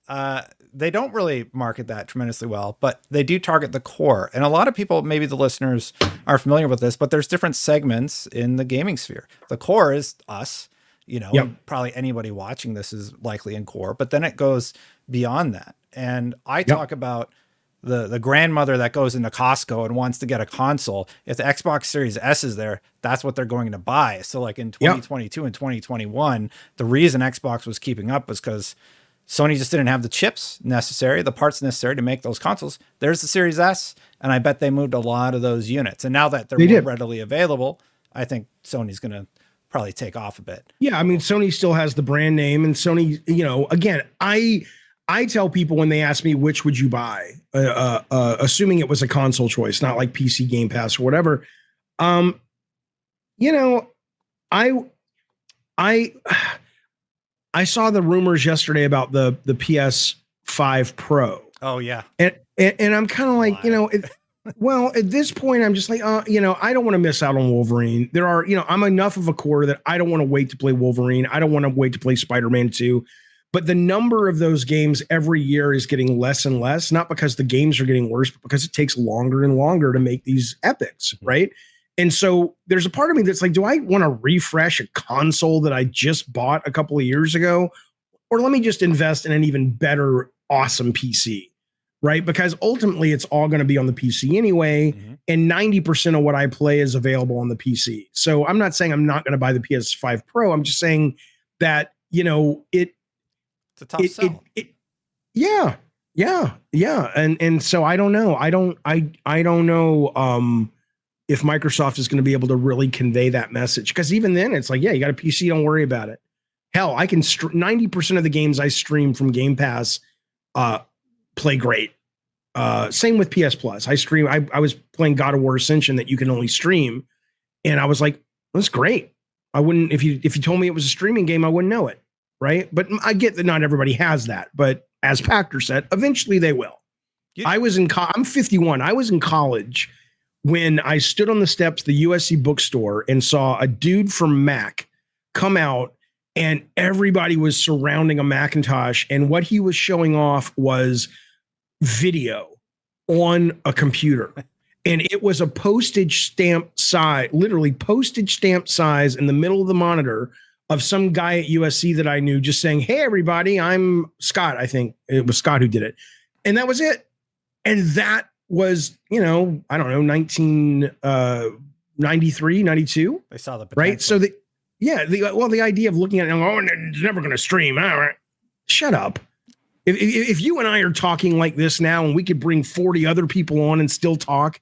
yeah. They don't really market that tremendously well, but they do target the core. And a lot of people, maybe the listeners, are familiar with this, but there's different segments in the gaming sphere. The core is us. You know, yep. Probably anybody watching this is likely in core, but then it goes beyond that. And I talk about the grandmother that goes into Costco and wants to get a console. If the Xbox Series S is there, that's what they're going to buy. So like in 2022 and 2021, the reason Xbox was keeping up was because Sony just didn't have the chips necessary, the parts necessary to make those consoles. There's the Series S, and I bet they moved a lot of those units. And now that they're more readily available, I think Sony's going to probably take off a bit. Yeah, I mean, Sony still has the brand name, and Sony, you know, again, I tell people when they ask me which would you buy, assuming it was a console choice, not like PC Game Pass or whatever. You know, I saw the rumors yesterday about the PS5 Pro. Oh yeah, and I'm kind of like, you know, well, at this point, I'm just like, you know, I don't want to miss out on Wolverine. There are, you know, I'm enough of a core that I don't want to wait to play Wolverine. I don't want to wait to play Spider-Man 2. But the number of those games every year is getting less and less, not because the games are getting worse, but because it takes longer and longer to make these epics, right? And so there's a part of me that's like, do I want to refresh a console that I just bought a couple of years ago? Or let me just invest in an even better, awesome PC, right? Because ultimately it's all going to be on the PC anyway. And 90% of what I play is available on the PC. So I'm not saying I'm not going to buy the PS5 Pro. I'm just saying that, you know, it's a tough sell. Yeah. And so I don't know. I don't know if Microsoft is going to be able to really convey that message. Because even then it's like, yeah, you got a PC, don't worry about it. Hell, I can 90% of the games I stream from Game Pass play great. Same with PS Plus. I was playing God of War Ascension that you can only stream. And I was like, that's great. I wouldn't, if you told me it was a streaming game, I wouldn't know it. Right. But I get that not everybody has that. But as Pachter said, eventually they will. I'm 51. I was in college when I stood on the steps of the USC bookstore and saw a dude from Mac come out, and everybody was surrounding a Macintosh. And what he was showing off was video on a computer. And it was a postage stamp size, literally postage stamp size in the middle of the monitor of some guy at USC that I knew just saying, hey, everybody, I'm Scott. I think it was Scott who did it. And that was it. And that was, you know, I don't know, 1993, 92. They saw the potential. Right. So the idea of looking at it and oh, it's never going to stream. All right. Shut up. If you and I are talking like this now and we could bring 40 other people on and still talk,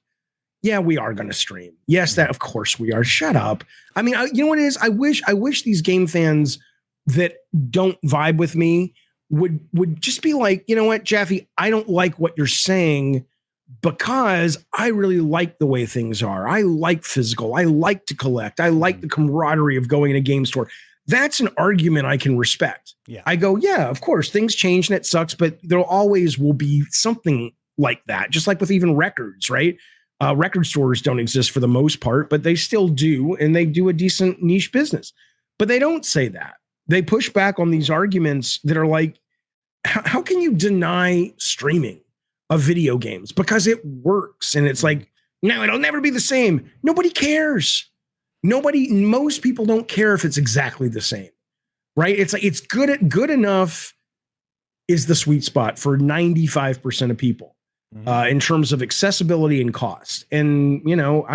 yeah, we are going to stream. Yes, that of course we are. Shut up. I mean, you know what it is? I wish these game fans that don't vibe with me would just be like, you know what, Jaffe, I don't like what you're saying because I really like the way things are. I like physical. I like to collect. I like the camaraderie of going in a game store. That's an argument I can respect. Yeah. I go, yeah, of course, things change and it sucks, but there always will be something like that. Just like with even records, right? Record stores don't exist for the most part, but they still do, and they do a decent niche business. But they don't say that. They push back on these arguments that are like, how can you deny streaming of video games? Because it works. And it's like, no, it'll never be the same. Nobody cares. Most people don't care if it's exactly the same, right? It's like, it's good enough is the sweet spot for 95% of people. In terms of accessibility and cost. And, you know,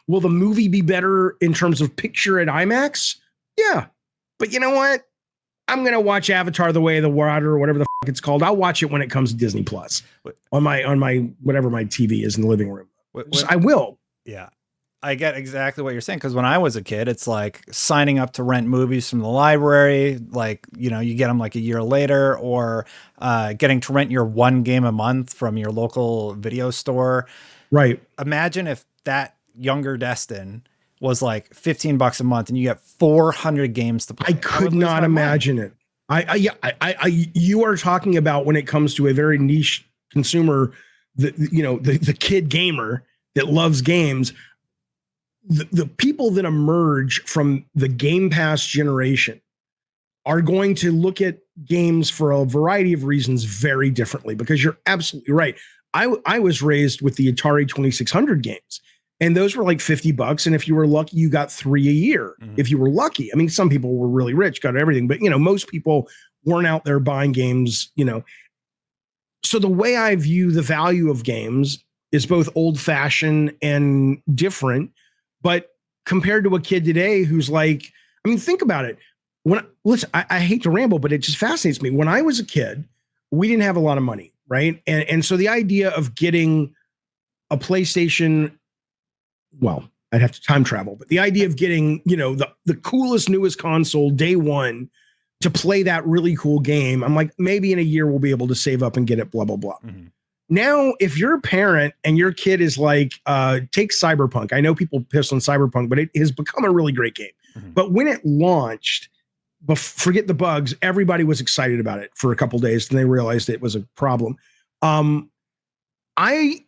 will the movie be better in terms of picture at IMAX? Yeah. But you know what? I'm going to watch Avatar: The Way of the Water or whatever the fuck it's called. I'll watch it when it comes to Disney Plus on my whatever my TV is in the living room. I will. Yeah. I get exactly what you're saying. Cause when I was a kid, it's like signing up to rent movies from the library. Like, you know, you get them like a year later, or getting to rent your one game a month from your local video store. Right. Imagine if that younger Destin was like $15 a month and you get 400 games to play. I could not imagine it. You are talking about when it comes to a very niche consumer, the kid gamer that loves games. The people that emerge from the Game Pass generation are going to look at games for a variety of reasons very differently, because you're absolutely right. I was raised with the Atari 2600 games, and those were like $50. And if you were lucky, you got 3 a year. If you were lucky. I mean, some people were really rich, got everything, but you know, most people weren't out there buying games, you know. So the way I view the value of games is both old fashioned and different, but compared to a kid today who's like, I mean, think about it. Listen, I hate to ramble, but it just fascinates me. When I was a kid, we didn't have a lot of money, right? And so the idea of getting a PlayStation, well, I'd have to time travel, but the idea of getting, the coolest, newest console day one to play that really cool game, I'm like, maybe in a year we'll be able to save up and get it, blah, blah, blah. Mm-hmm. Now, if you're a parent and your kid is like, take Cyberpunk. I know people piss on Cyberpunk, but it has become a really great game. Mm-hmm. But when it launched, forget the bugs, everybody was excited about it for a couple of days, and they realized it was a problem. I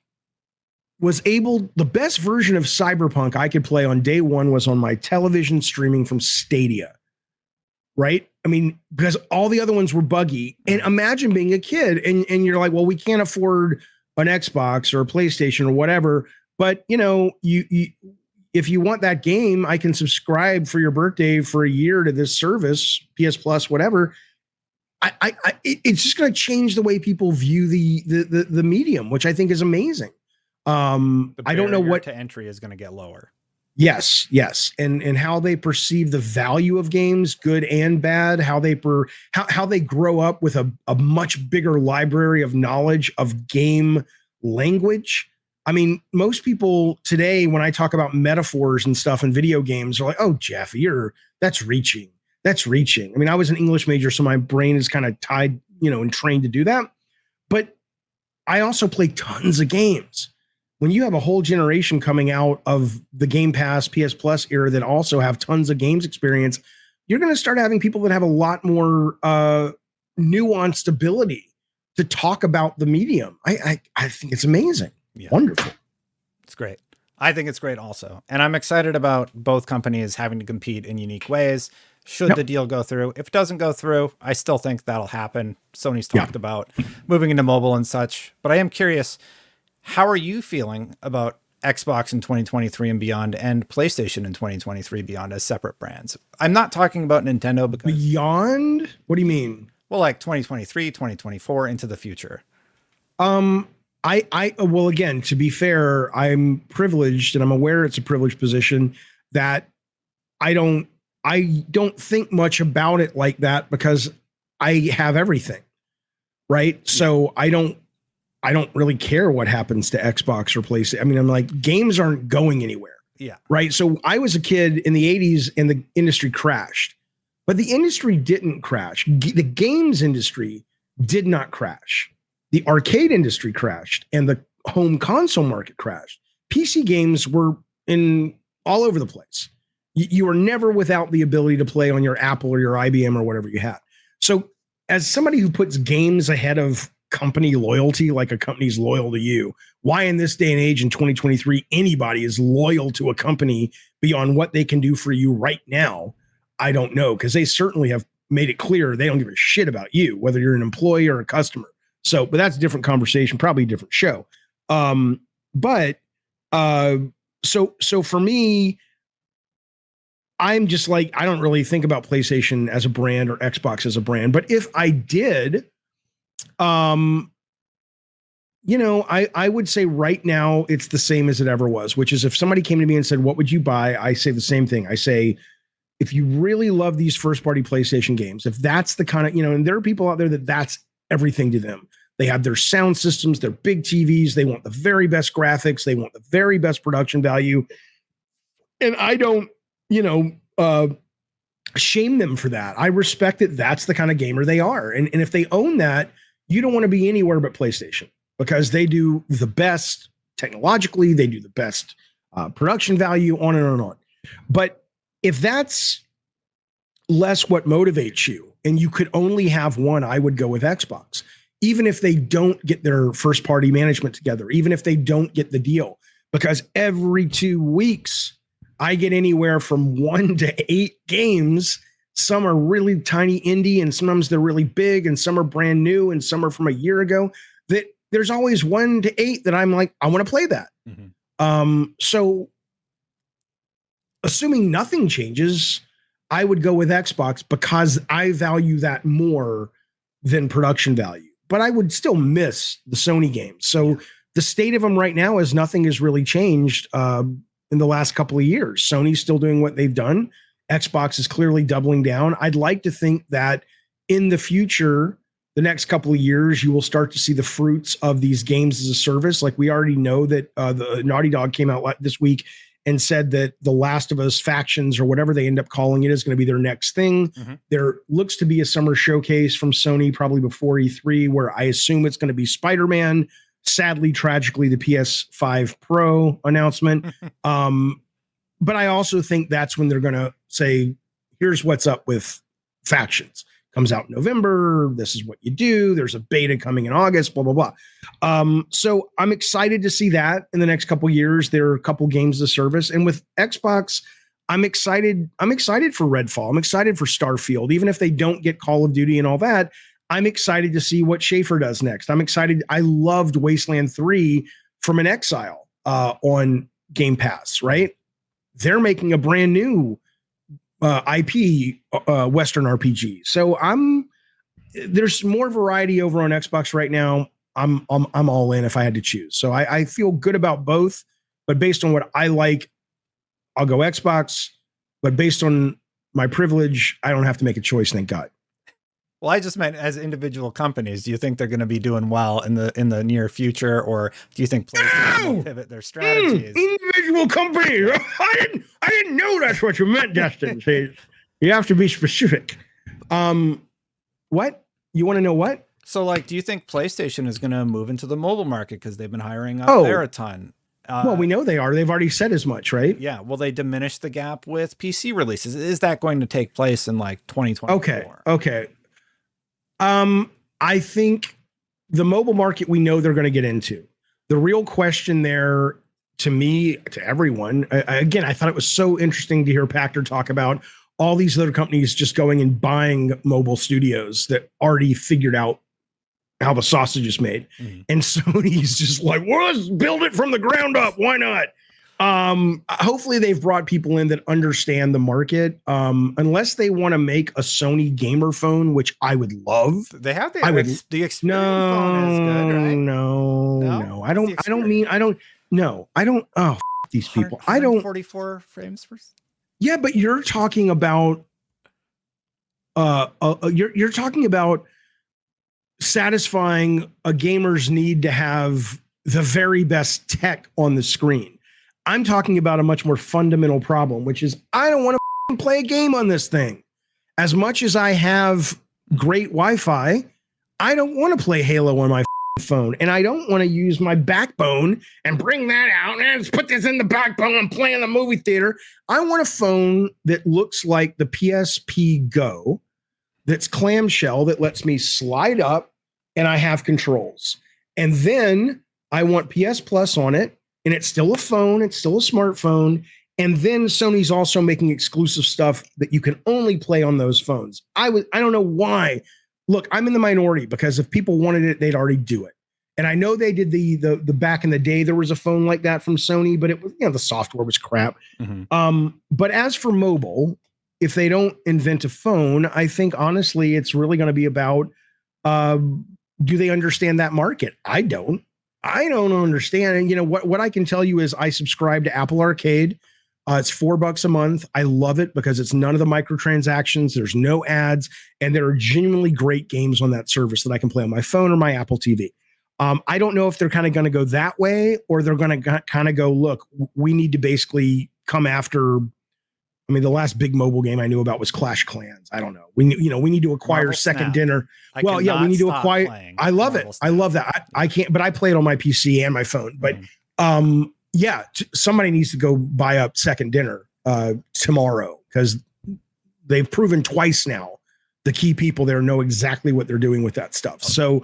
was the best version of Cyberpunk I could play on day one was on my television streaming from Stadia, right? I mean, because all the other ones were buggy. And imagine being a kid and you're like, well, we can't afford an Xbox or a PlayStation or whatever. But, you if you want that game, I can subscribe for your birthday for a year to this service, PS Plus, whatever. It's just going to change the way people view the medium, which I think is amazing. I don't know what to entry is going to get lower. Yes. And how they perceive the value of games, good and bad, how they grow up with a much bigger library of knowledge of game language. I mean, most people today, when I talk about metaphors and stuff in video games, are like, oh, Jaffe, that's reaching. That's reaching. I mean, I was an English major, so my brain is kind of tied, and trained to do that. But I also play tons of games. When you have a whole generation coming out of the Game Pass, PS Plus era that also have tons of games experience, you're going to start having people that have a lot more nuanced ability to talk about the medium. I think it's amazing. Yeah. Wonderful. It's great. I think it's great also. And I'm excited about both companies having to compete in unique ways. Should the deal go through? If it doesn't go through, I still think that'll happen. Sony's talked about moving into mobile and such. But I am curious, how are you feeling about Xbox in 2023 and beyond and PlayStation in 2023 beyond as separate brands? I'm not talking about Nintendo because... Beyond? What do you mean? Well, like 2023, 2024 into the future. Well, again, to be fair, I'm privileged and I'm aware it's a privileged position that I don't think much about it like that because I have everything. Right. Yeah. So I don't really care what happens to Xbox or PlayStation. I mean, I'm like, games aren't going anywhere. Yeah. Right. So I was a kid in the 80s and the industry crashed, but the industry didn't crash. The games industry did not crash. The arcade industry crashed and the home console market crashed. PC games were all over the place. You were never without the ability to play on your Apple or your IBM or whatever you had. So as somebody who puts games ahead of company loyalty, like a company's loyal to you, why in this day and age in 2023, anybody is loyal to a company beyond what they can do for you right now, I don't know, because they certainly have made it clear they don't give a shit about you, whether you're an employee or a customer. So, but that's a different conversation, probably a different show. So for me, I'm just like, I don't really think about PlayStation as a brand or Xbox as a brand. But if I did, I would say right now it's the same as it ever was, which is if somebody came to me and said, what would you buy? I say the same thing. I say, if you really love these first party PlayStation games, if that's the kind of, and there are people out there that's everything to them. They have their sound systems, their big TVs. They want the very best graphics. They want the very best production value. And I don't, shame them for that. I respect that that's the kind of gamer they are. And if they own that, you don't want to be anywhere but PlayStation because they do the best technologically. They do the best production value, on and on and on. But if that's less what motivates you and you could only have one, I would go with Xbox. Even if they don't get their first party management together, even if they don't get the deal, because every 2 weeks I get anywhere from 1 to 8 games. Some are really tiny indie and sometimes they're really big and some are brand new and some are from a year ago. That there's always 1 to 8 that I'm like, I want to play that. Mm-hmm. So assuming nothing changes, I would go with Xbox because I value that more than production value. but I would still miss the Sony games. So the state of them right now is nothing has really changed in the last couple of years. Sony's still doing what they've done. Xbox is clearly doubling down. I'd like to think that in the future, the next couple of years, you will start to see the fruits of these games as a service. Like we already know that the Naughty Dog came out this week and said that the Last of Us factions, or whatever they end up calling it, is going to be their next thing. Mm-hmm. There looks to be a summer showcase from Sony probably before E3, where I assume it's going to be Spider-Man. Sadly, tragically, the PS5 Pro announcement. But I also think that's when they're going to say, here's what's up with factions. Comes out in November. This is what you do. There's a beta coming in August, blah, blah, blah. So I'm excited to see that in the next couple of years. There are a couple games of service. And with Xbox, I'm excited. I'm excited for Redfall. I'm excited for Starfield. Even if they don't get Call of Duty and all that, I'm excited to see what Schafer does next. I'm excited. I loved Wasteland 3 from an Exile on Game Pass, right? They're making a brand new IP Western RPG. So there's more variety over on Xbox right now. I'm all in if I had to choose. So I feel good about both, but based on what I like, I'll go Xbox. But based on my privilege, I don't have to make a choice. Thank God. Well, I just meant as individual companies. Do you think they're going to be doing well in the near future, or do you think PlayStation will pivot their strategies? Individual companies. I didn't know that's what you meant, Destin. You have to be specific. What? You want to know what? So, like, do you think PlayStation is going to move into the mobile market because they've been hiring up there a ton? Well, we know they are. They've already said as much, right? Yeah. Will they diminish the gap with PC releases? Is that going to take place in like 2024? Okay. I think the mobile market, we know they're going to get into. The real question there, to me, to everyone, again, I thought it was so interesting to hear Pachter talk about all these other companies just going and buying mobile studios that already figured out how the sausage is made. Mm-hmm. And Sony's just like, well, let's build it from the ground up. Why not? Hopefully they've brought people in that understand the market. Unless they want to make a Sony gamer phone, which I would love. They have the Xperia phone is good, right? No. I don't. Oh, these people. I don't. 44 frames per. Yeah, but you're talking about. You're talking about satisfying a gamer's need to have the very best tech on the screen. I'm talking about a much more fundamental problem, which is I don't want to play a game on this thing. As much as I have great Wi-Fi, I don't want to play Halo on my phone, and I don't want to use my backbone and bring that out and let's put this in the backbone and play in the movie theater. I want a phone that looks like the PSP Go, that's clamshell, that lets me slide up, and I have controls. And then I want PS Plus on it. And it's still a phone. It's still a smartphone. And then Sony's also making exclusive stuff that you can only play on those phones. I don't know why. Look, I'm in the minority because if people wanted it, they'd already do it. And I know they did the back in the day, there was a phone like that from Sony, but it was, the software was crap. Mm-hmm. But as for mobile, if they don't invent a phone, I think honestly, it's really going to be about, do they understand that market? I don't understand. And what I can tell you is I subscribe to Apple Arcade. It's $4 a month. I love it because it's none of the microtransactions. There's no ads, and there are genuinely great games on that service that I can play on my phone or my Apple TV. I don't know if they're kind of going to go that way, or they're going to kind of go, look, we need to basically come after. I mean, the last big mobile game I knew about was Clash Clans. I don't know. We need to acquire Marvel Second Snap. Dinner. We need to acquire. I love Marvel it. Snap. I love that. I can't, but I play it on my PC and my phone. But somebody needs to go buy up Second Dinner tomorrow, because they've proven twice now the key people there know exactly what they're doing with that stuff. Okay.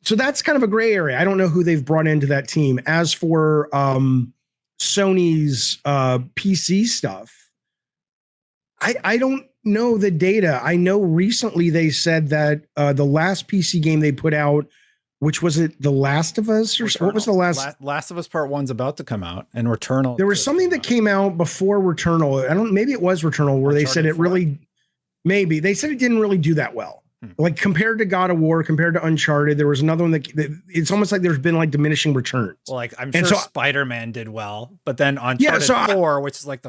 So that's kind of a gray area. I don't know who they've brought into that team. As for Sony's PC stuff, I don't know the data. I know recently they said that the last PC game they put out, which was it, The Last of Us, or Returnal. What was the Last of Us Part 1's about to come out, and Returnal. There was something that came out before Returnal. Maybe it was Returnal, where they said it really, maybe they said it didn't really do that well. Like compared to God of War, compared to Uncharted, there was another one that it's almost like there's been like diminishing returns. Well, like I'm sure Spider-Man did well, but then Uncharted 4, which is like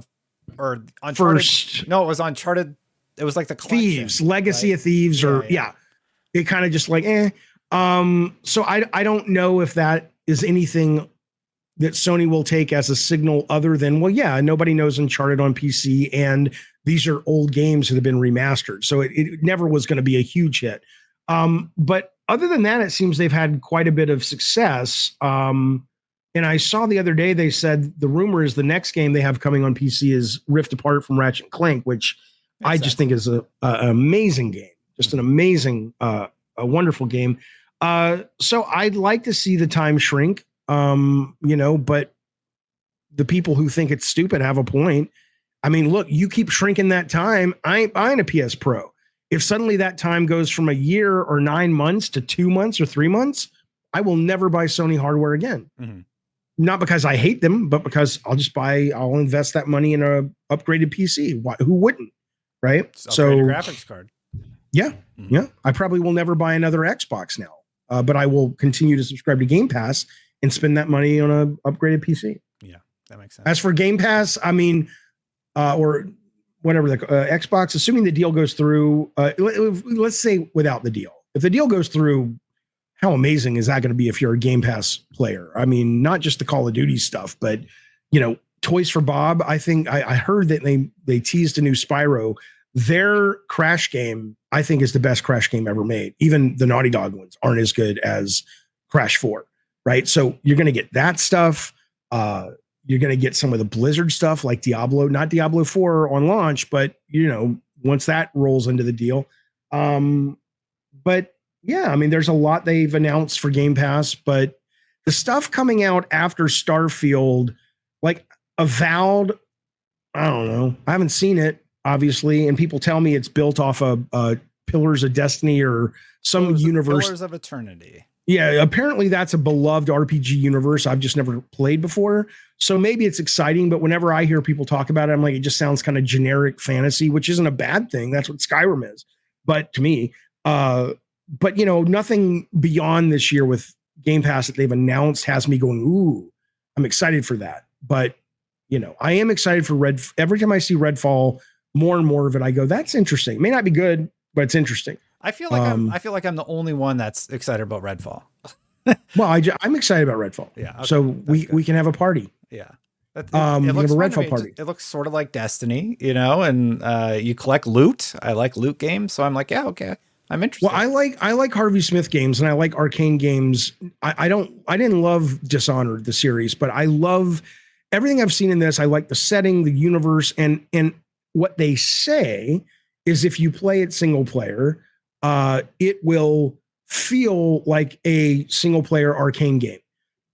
Uncharted, first. No, it was Uncharted. It was like the collection, Thieves, Legacy of Thieves, it kind of just like So I don't know if that is anything that Sony will take as a signal other than, well, yeah, nobody knows Uncharted on PC, and these are old games that have been remastered. So it never was going to be a huge hit. But other than that, it seems they've had quite a bit of success. And I saw the other day, they said the rumor is the next game they have coming on PC is Rift Apart from Ratchet and Clank, which I just think is an amazing game. Just an amazing, a wonderful game. So I'd like to see the time shrink, but the people who think it's stupid have a point. I mean, look, you keep shrinking that time. I ain't buying a PS Pro. If suddenly that time goes from a year or 9 months to 2 months or 3 months, I will never buy Sony hardware again. Mm-hmm. Not because I hate them, but because I'll invest that money in a upgraded PC. Who wouldn't? Right? So graphics card. Yeah. Mm-hmm. Yeah. I probably will never buy another Xbox now, but I will continue to subscribe to Game Pass and spend that money on an upgraded PC. Yeah, that makes sense. As for Game Pass, I mean, or whatever the Xbox, assuming the deal goes through, let's say without the deal, if the deal goes through, how amazing is that going to be if you're a Game Pass player? I mean, not just the Call of Duty stuff, but Toys for Bob. I think I heard that they teased a new Spyro. Their Crash game, I think, is the best Crash game ever made. Even the Naughty Dog ones aren't as good as Crash 4, right? So you're going to get that stuff. You're going to get some of the Blizzard stuff like Diablo, not Diablo 4 on launch, but once that rolls into the deal. But yeah, I mean, there's a lot they've announced for Game Pass, but the stuff coming out after Starfield, like Avowed, I don't know. I haven't seen it, obviously, and people tell me it's built off of Pillars of Destiny or some universe. Pillars of Eternity. Yeah, apparently that's a beloved RPG universe I've just never played before. So maybe it's exciting, but whenever I hear people talk about it, I'm like, it just sounds kind of generic fantasy, which isn't a bad thing. That's what Skyrim is. But to me, nothing beyond this year with Game Pass that they've announced has me going, ooh, I'm excited for that. But, I am excited for every time I see Redfall, more and more of it, I go, that's interesting. It may not be good, but it's interesting. I feel like I'm the only one that's excited about Redfall. Well, I'm excited about Redfall. Yeah. Okay, so we can have a party. Yeah. It looks a Redfall party. It looks sort of like Destiny, and you collect loot. I like loot games, so I'm like, yeah, okay, I'm interested. Well, I like Harvey Smith games and I like Arcane games. I didn't love Dishonored, the series, but I love everything I've seen in this. I like the setting, the universe, and what they say is if you play it single player, it will feel like a single player Arcane game.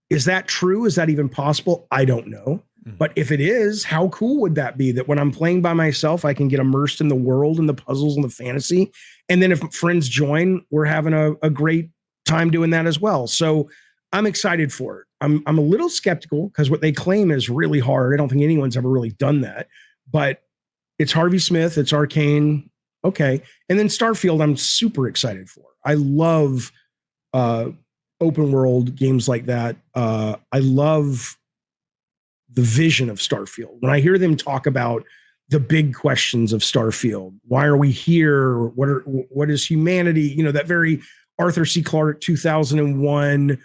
Is that true? Is that even possible? I don't know. But if it is, how cool would that be that when I'm playing by myself, I can get immersed in the world and the puzzles and the fantasy. And then if friends join, we're having a great time doing that as well. So I'm excited for it. I'm a little skeptical because what they claim is really hard. I don't think anyone's ever really done that, but it's Harvey Smith, it's Arcane. Okay. And then Starfield, I'm super excited for. I love open world games like that. I love the vision of Starfield. When I hear them talk about the big questions of Starfield, why are we here? What is humanity? That very Arthur C. Clarke 2001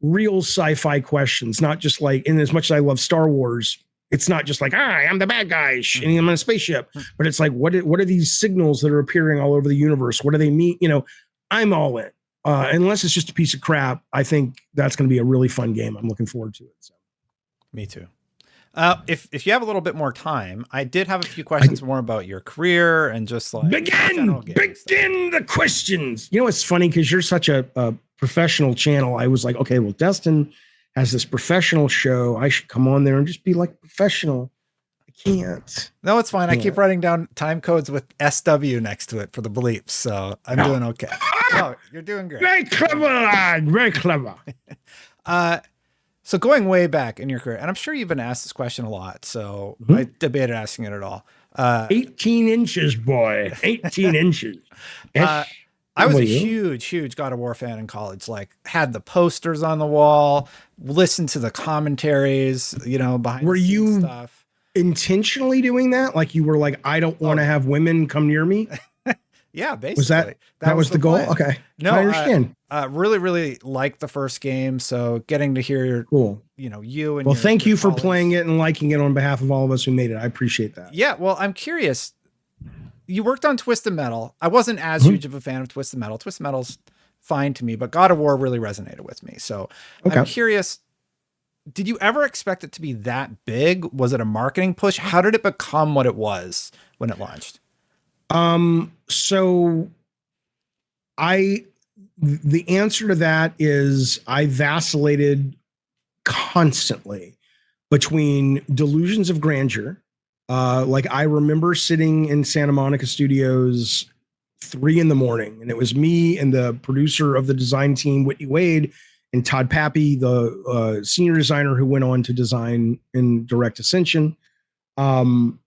real sci-fi questions, not just like, and as much as I love Star Wars, it's not just like, I'm the bad guy and I'm on a spaceship, but it's like, what are these signals that are appearing all over the universe? What do they mean? I'm all in. Unless it's just a piece of crap, I think that's going to be a really fun game. I'm looking forward to it. So. Me too. If you have a little bit more time, I did have a few questions more about your career and just like begin the questions. It's funny because you're such a professional channel. I was like, okay, well, Destin has this professional show. I should come on there and just be like professional. I can't. No, it's fine. I keep writing down time codes with SW next to it for the bleeps, so I'm doing okay. No, you're doing great. Very clever, lad. Very clever. So going way back in your career, and I'm sure you've been asked this question a lot, so I debated asking it at all. 18 inches, boy. 18 inches. I was a you? huge God of War fan in college. Like, had the posters on the wall, listened to the commentaries, you know, behind Were the scenes you stuff. intentionally doing that? Like you were like, I don't want to have women come near me. Yeah, Was basically that was was the goal? plan. Okay, No, I understand. really liked the first game. So getting to hear, Cool. you know, you and Well, your thank you for colleagues. playing it and liking it on behalf of all of us who made it. I appreciate that. Yeah, well, I'm curious. You worked on Twisted Metal. I wasn't as Mhm. huge of a fan of Twisted Metal. Twisted Metal's fine to me, but God of War really resonated with me. So I'm Okay. curious, did you ever expect it to be that big? Was it a marketing push? How did it become what it was when it launched? So the answer to that is I vacillated constantly between delusions of grandeur. Like I remember sitting in Santa Monica Studios 3 a.m, and it was me and the producer of the design team, Whitney Wade, and Todd Pappy, the senior designer who went on to design and direct Ascension. And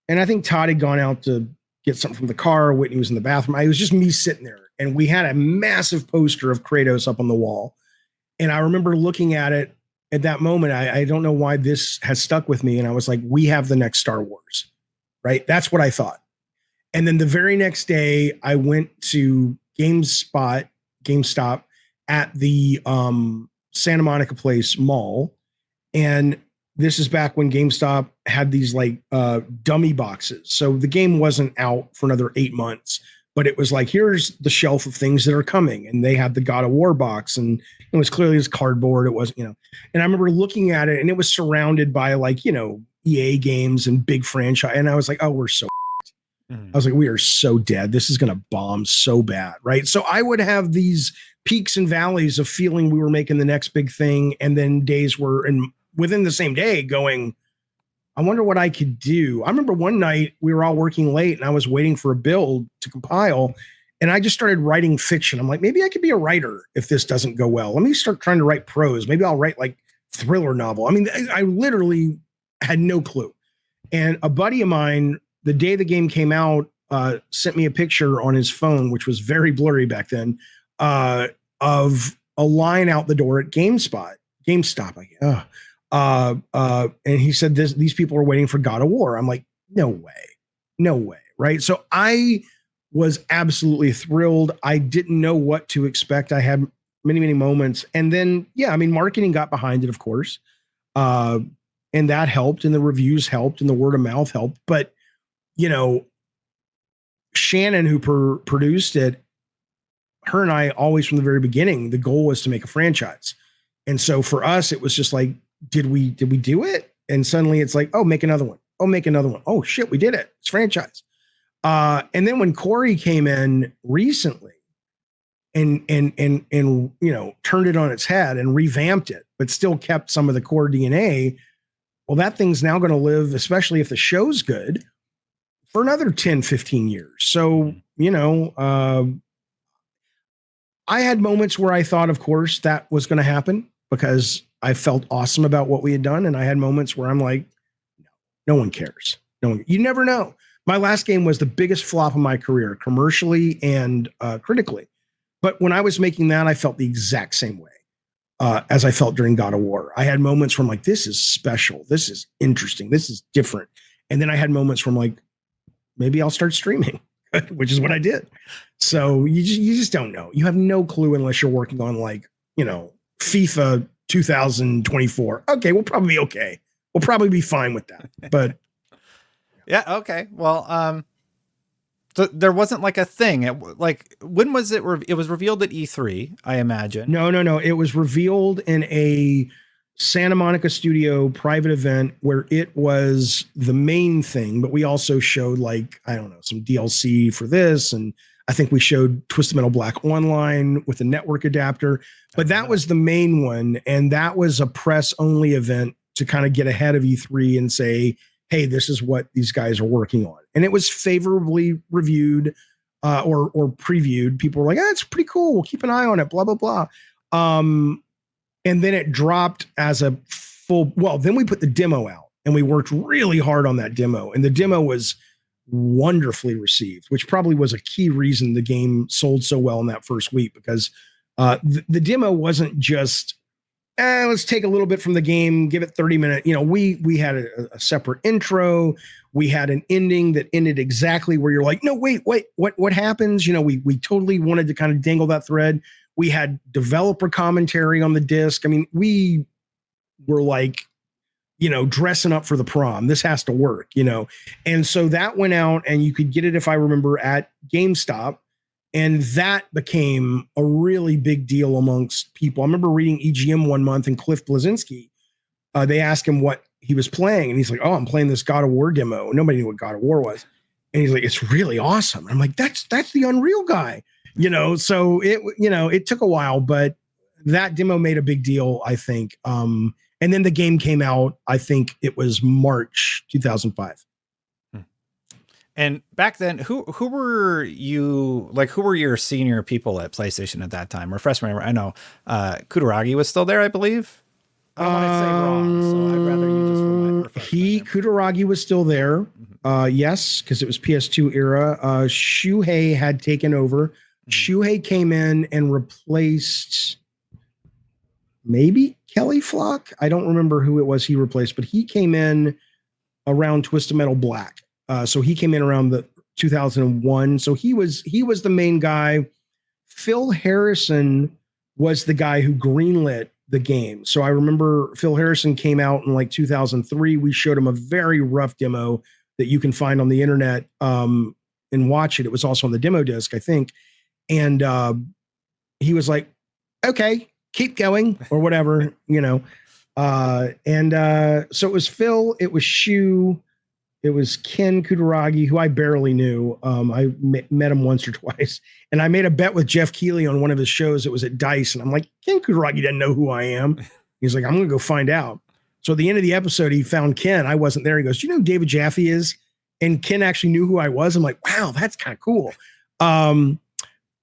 I think Todd had gone out to get something from the car. Whitney was in the bathroom. It was just me sitting there, and we had a massive poster of Kratos up on the wall. And I remember looking at it at that moment. I don't know why this has stuck with me. And I was like, we have the next Star Wars, right? That's what I thought. And then the very next day, I went to GameStop at the Santa Monica Place Mall. And this is back when GameStop had these like dummy boxes. So the game wasn't out for another 8 months, but it was like, here's the shelf of things that are coming. And they had the God of War box, and it was clearly this cardboard. It wasn't, and I remember looking at it, and it was surrounded by like, EA games and big franchise. And I was like, oh, we're so, I was like, we are so dead. This is going to bomb so bad. Right. So I would have these peaks and valleys of feeling we were making the next big thing. And then days were, and within the same day going, I wonder what I could do. I remember one night we were all working late and I was waiting for a build to compile, and I just started writing fiction. I'm like, maybe I could be a writer if this doesn't go well. Let me start trying to write prose. Maybe I'll write like thriller novel. I mean, I literally had no clue. And a buddy of mine, the day the game came out, sent me a picture on his phone, which was very blurry back then, of a line out the door at GameStop. And he said, these people are waiting for God of War. I'm like, no way. Right. So I was absolutely thrilled. I didn't know what to expect. I had many moments. And then, marketing got behind it, of course. And that helped, and the reviews helped, and the word of mouth helped. But, Shannon, who produced it, her and I always from the very beginning, the goal was to make a franchise. And so for us, it was just like, did we do it? And suddenly it's like, oh, make another one. Oh, make another one. Oh shit, we did it. It's franchise. And then when Corey came in recently and turned it on its head and revamped it, but still kept some of the core DNA, well, that thing's now going to live, especially if the show's good, for another 10, 15 years. So, I had moments where I thought, of course, that was going to happen because I felt awesome about what we had done. And I had moments where I'm like, no one cares. You never know. My last game was the biggest flop of my career, commercially and critically. But when I was making that, I felt the exact same way as I felt during God of War. I had moments where I'm like, this is special. This is interesting. This is different. And then I had moments where I'm like, maybe I'll start streaming, which is what I did. So you just don't know. You have no clue unless you're working on like, FIFA 2024. Okay, we'll probably be okay. We'll probably be fine with that. But yeah, okay. Well, so there wasn't like a thing. When was it? It was revealed at E3, I imagine. No. It was revealed in a Santa Monica studio private event where it was the main thing, but we also showed like, I don't know, some DLC for this. And I think we showed Twisted Metal Black Online with a network adapter, but that was the main one. And that was a press only event to kind of get ahead of E3 and say, hey, this is what these guys are working on. And it was favorably reviewed or previewed. People were like, it's pretty cool. We'll keep an eye on it, blah, blah, blah. And then it dropped as a full, then we put the demo out and we worked really hard on that demo. And the demo was wonderfully received, which probably was a key reason the game sold so well in that first week, because the demo wasn't just, let's take a little bit from the game, give it 30 minutes. We had a separate intro. We had an ending that ended exactly where you're like, no, wait, what happens? We totally wanted to kind of dangle that thread. We had developer commentary on the disc. I mean, we were like, dressing up for the prom. This has to work, And so that went out, and you could get it, if I remember, at GameStop. And that became a really big deal amongst people. I remember reading EGM one month, and Cliff Bleszinski, they asked him what he was playing. And he's like, oh, I'm playing this God of War demo. Nobody knew what God of War was. And he's like, it's really awesome. I'm like, that's the Unreal guy, So it took a while, but that demo made a big deal, I think. And then the game came out, I think it was March 2005. And back then, who were you, like, who were your senior people at PlayStation at that time? Refresh my memory. I know Kutaragi was still there, I believe. I don't want to say wrong, so I'd rather you just refresh my memory. Kutaragi was still there. Yes, because it was PS2 era. Shuhei had taken over. Shuhei came in and replaced maybe Kelly Flock. I don't remember who it was he replaced, but he came in around Twisted Metal Black. So he came in around the 2001. So he was the main guy. Phil Harrison was the guy who greenlit the game. So I remember Phil Harrison came out in like 2003. We showed him a very rough demo that you can find on the internet and watch it. It was also on the demo disc, I think. And he was like, okay, keep going or whatever, So it was Phil, it was Shu, it was Ken Kutaragi, who I barely knew. I met him once or twice. And I made a bet with Jeff Keighley on one of his shows. It was at Dice. And I'm like, Ken Kutaragi doesn't know who I am. He's like, I'm going to go find out. So at the end of the episode, he found Ken. I wasn't there. He goes, do you know who David Jaffe is? And Ken actually knew who I was. I'm like, wow, that's kind of cool. And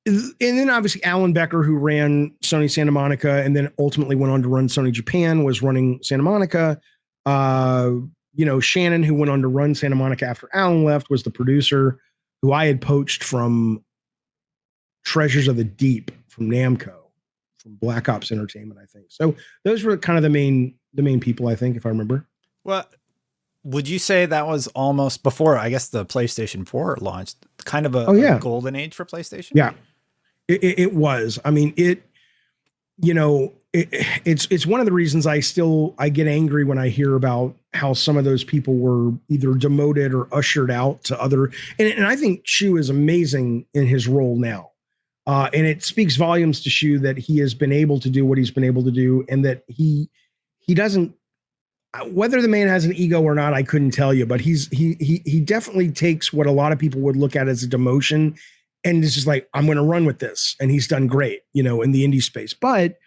then obviously Alan Becker, who ran Sony Santa Monica and then ultimately went on to run Sony Japan, was running Santa Monica. Shannon, who went on to run Santa Monica after Alan left, was the producer, who I had poached from Treasures of the Deep from Namco, from Black Ops Entertainment, I think. So those were kind of the main people, I think, if I remember. Well, would you say that was almost before, I guess, the PlayStation 4 launched, kind of a golden age for PlayStation? Yeah, it was. I mean, it's one of the reasons I get angry when I hear about how some of those people were either demoted or ushered out to other. And I think Shu is amazing in his role now. And it speaks volumes to Shu that he has been able to do what he's been able to do, and that he doesn't, whether the man has an ego or not, I couldn't tell you, but he definitely takes what a lot of people would look at as a demotion and is just like, I'm going to run with this. And he's done great, in the indie space. But,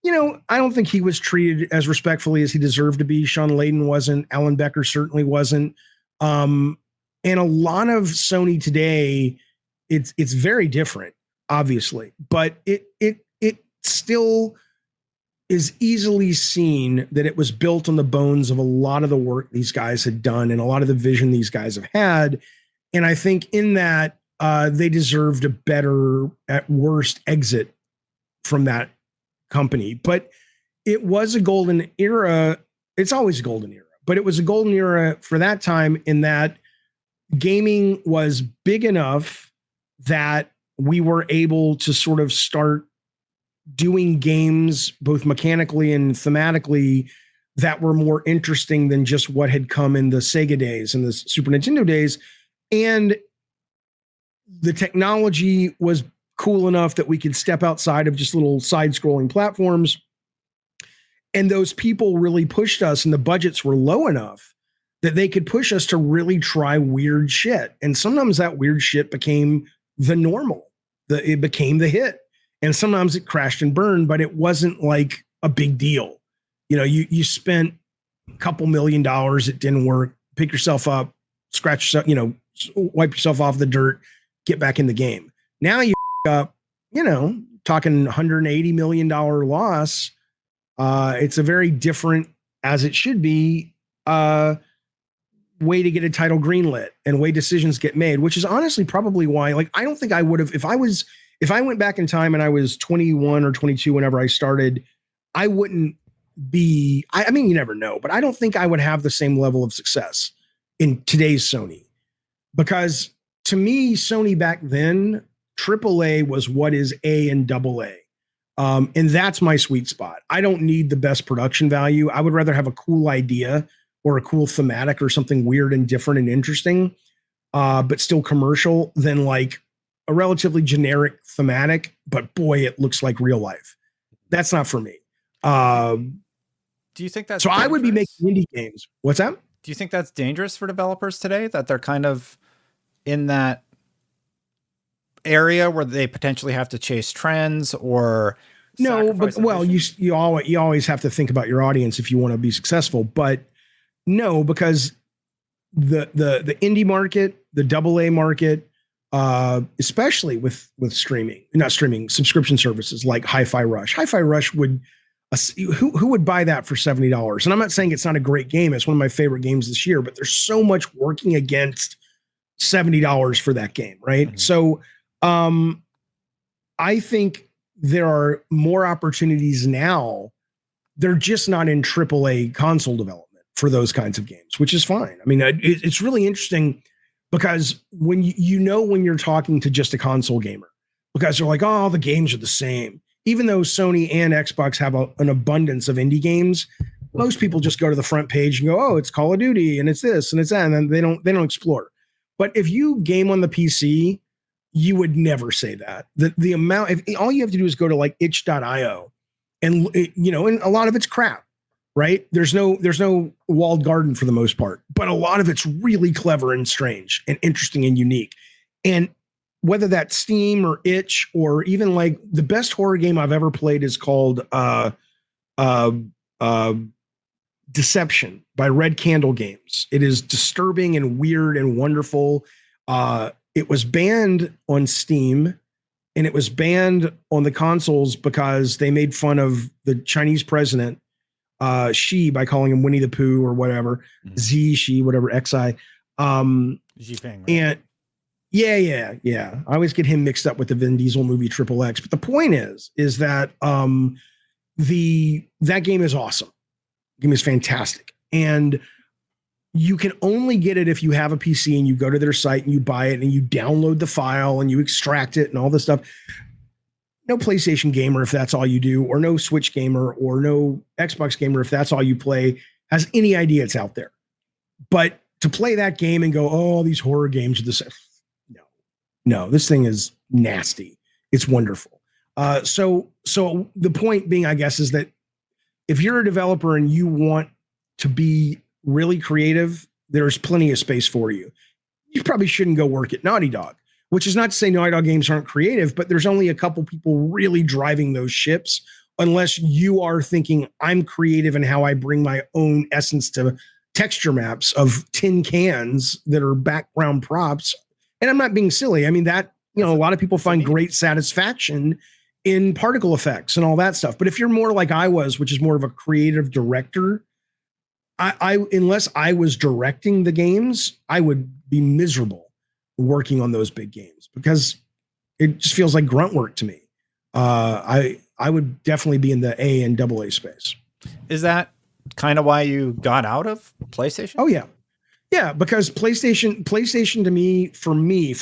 I don't think he was treated as respectfully as he deserved to be. Sean Layden wasn't. Alan Becker certainly wasn't. And a lot of Sony today, it's very different, obviously, but it still is easily seen that it was built on the bones of a lot of the work these guys had done and a lot of the vision these guys have had. And I think in that, they deserved a better, at worst, exit from that company. But it was a golden era. It's always a golden era, but it was a golden era for that time, in that gaming was big enough that we were able to sort of start doing games both mechanically and thematically that were more interesting than just what had come in the Sega days and the Super Nintendo days. And the technology was cool enough that we could step outside of just little side-scrolling platforms. And those people really pushed us, and the budgets were low enough that they could push us to really try weird shit. And sometimes that weird shit became the normal. It became the hit. And sometimes it crashed and burned, but it wasn't like a big deal. You spent a couple $1 million, it didn't work, pick yourself up, scratch yourself, wipe yourself off the dirt, get back in the game. Now you up, talking $180 million loss. It's a very different, as it should be, way to get a title greenlit and way decisions get made, which is honestly probably why, like, I don't think I would have, if I went back in time and I was 21 or 22 whenever I started, I wouldn't be, I mean, you never know, but I don't think I would have the same level of success in today's Sony. Because to me, Sony back then, AAA was what is A and AA. And that's my sweet spot. I don't need the best production value. I would rather have a cool idea or a cool thematic or something weird and different and interesting, but still commercial than like a relatively generic thematic, but boy, it looks like real life. That's not for me. Do you think that's so dangerous? I would be making indie games. What's that? Do you think that's dangerous for developers today, that they're kind of in that area where they potentially have to chase trends or no, but well, you always have to think about your audience if you want to be successful, but no, because the indie market, the AA market, especially with subscription services like Hi-Fi Rush would, who would buy that for $70? And I'm not saying it's not a great game. It's one of my favorite games this year, but there's so much working against $70 for that game. Right. Mm-hmm. So, I think there are more opportunities now. They're just not in AAA console development for those kinds of games, which is fine. I mean, it's really interesting because when when you're talking to just a console gamer, because they're like, oh, the games are the same. Even though Sony and Xbox have an abundance of indie games, most people just go to the front page and go, oh, it's Call of Duty and it's this and it's that, and then they don't explore. But if you game on the PC, you would never say that. The amount, if all you have to do is go to like itch.io and and a lot of it's crap, right? There's no walled garden for the most part, but a lot of it's really clever and strange and interesting and unique. And whether that's Steam or Itch or even like the best horror game I've ever played is called Deception by Red Candle Games. It is disturbing and weird and wonderful. It was banned on Steam and it was banned on the consoles because they made fun of the Chinese president, Xi, by calling him Winnie the Pooh or whatever, Xi, whatever, XI. Xi Ping, right? And yeah. I always get him mixed up with the Vin Diesel movie Triple X. But the point is that that game is awesome. The game is fantastic. And you can only get it if you have a PC and you go to their site and you buy it and you download the file and you extract it and all this stuff. No PlayStation gamer, if that's all you do, or no Switch gamer or no Xbox gamer, if that's all you play, has any idea it's out there. But to play that game and go, oh, these horror games are the same. No, this thing is nasty. It's wonderful. So the point being, I guess, is that if you're a developer and you want to be really creative, there's plenty of space for you. You probably shouldn't go work at Naughty Dog, which is not to say Naughty Dog games aren't creative, but there's only a couple people really driving those ships, unless you are thinking I'm creative in how I bring my own essence to texture maps of tin cans that are background props. And I'm not being silly. I mean, that, a lot of people find great satisfaction in particle effects and all that stuff. But if you're more like I was, which is more of a creative director, I unless I was directing the games, I would be miserable working on those big games because it just feels like grunt work to me. I would definitely be in the A and AA space. Is that kind of why you got out of PlayStation? Oh yeah. Yeah, because PlayStation to me, for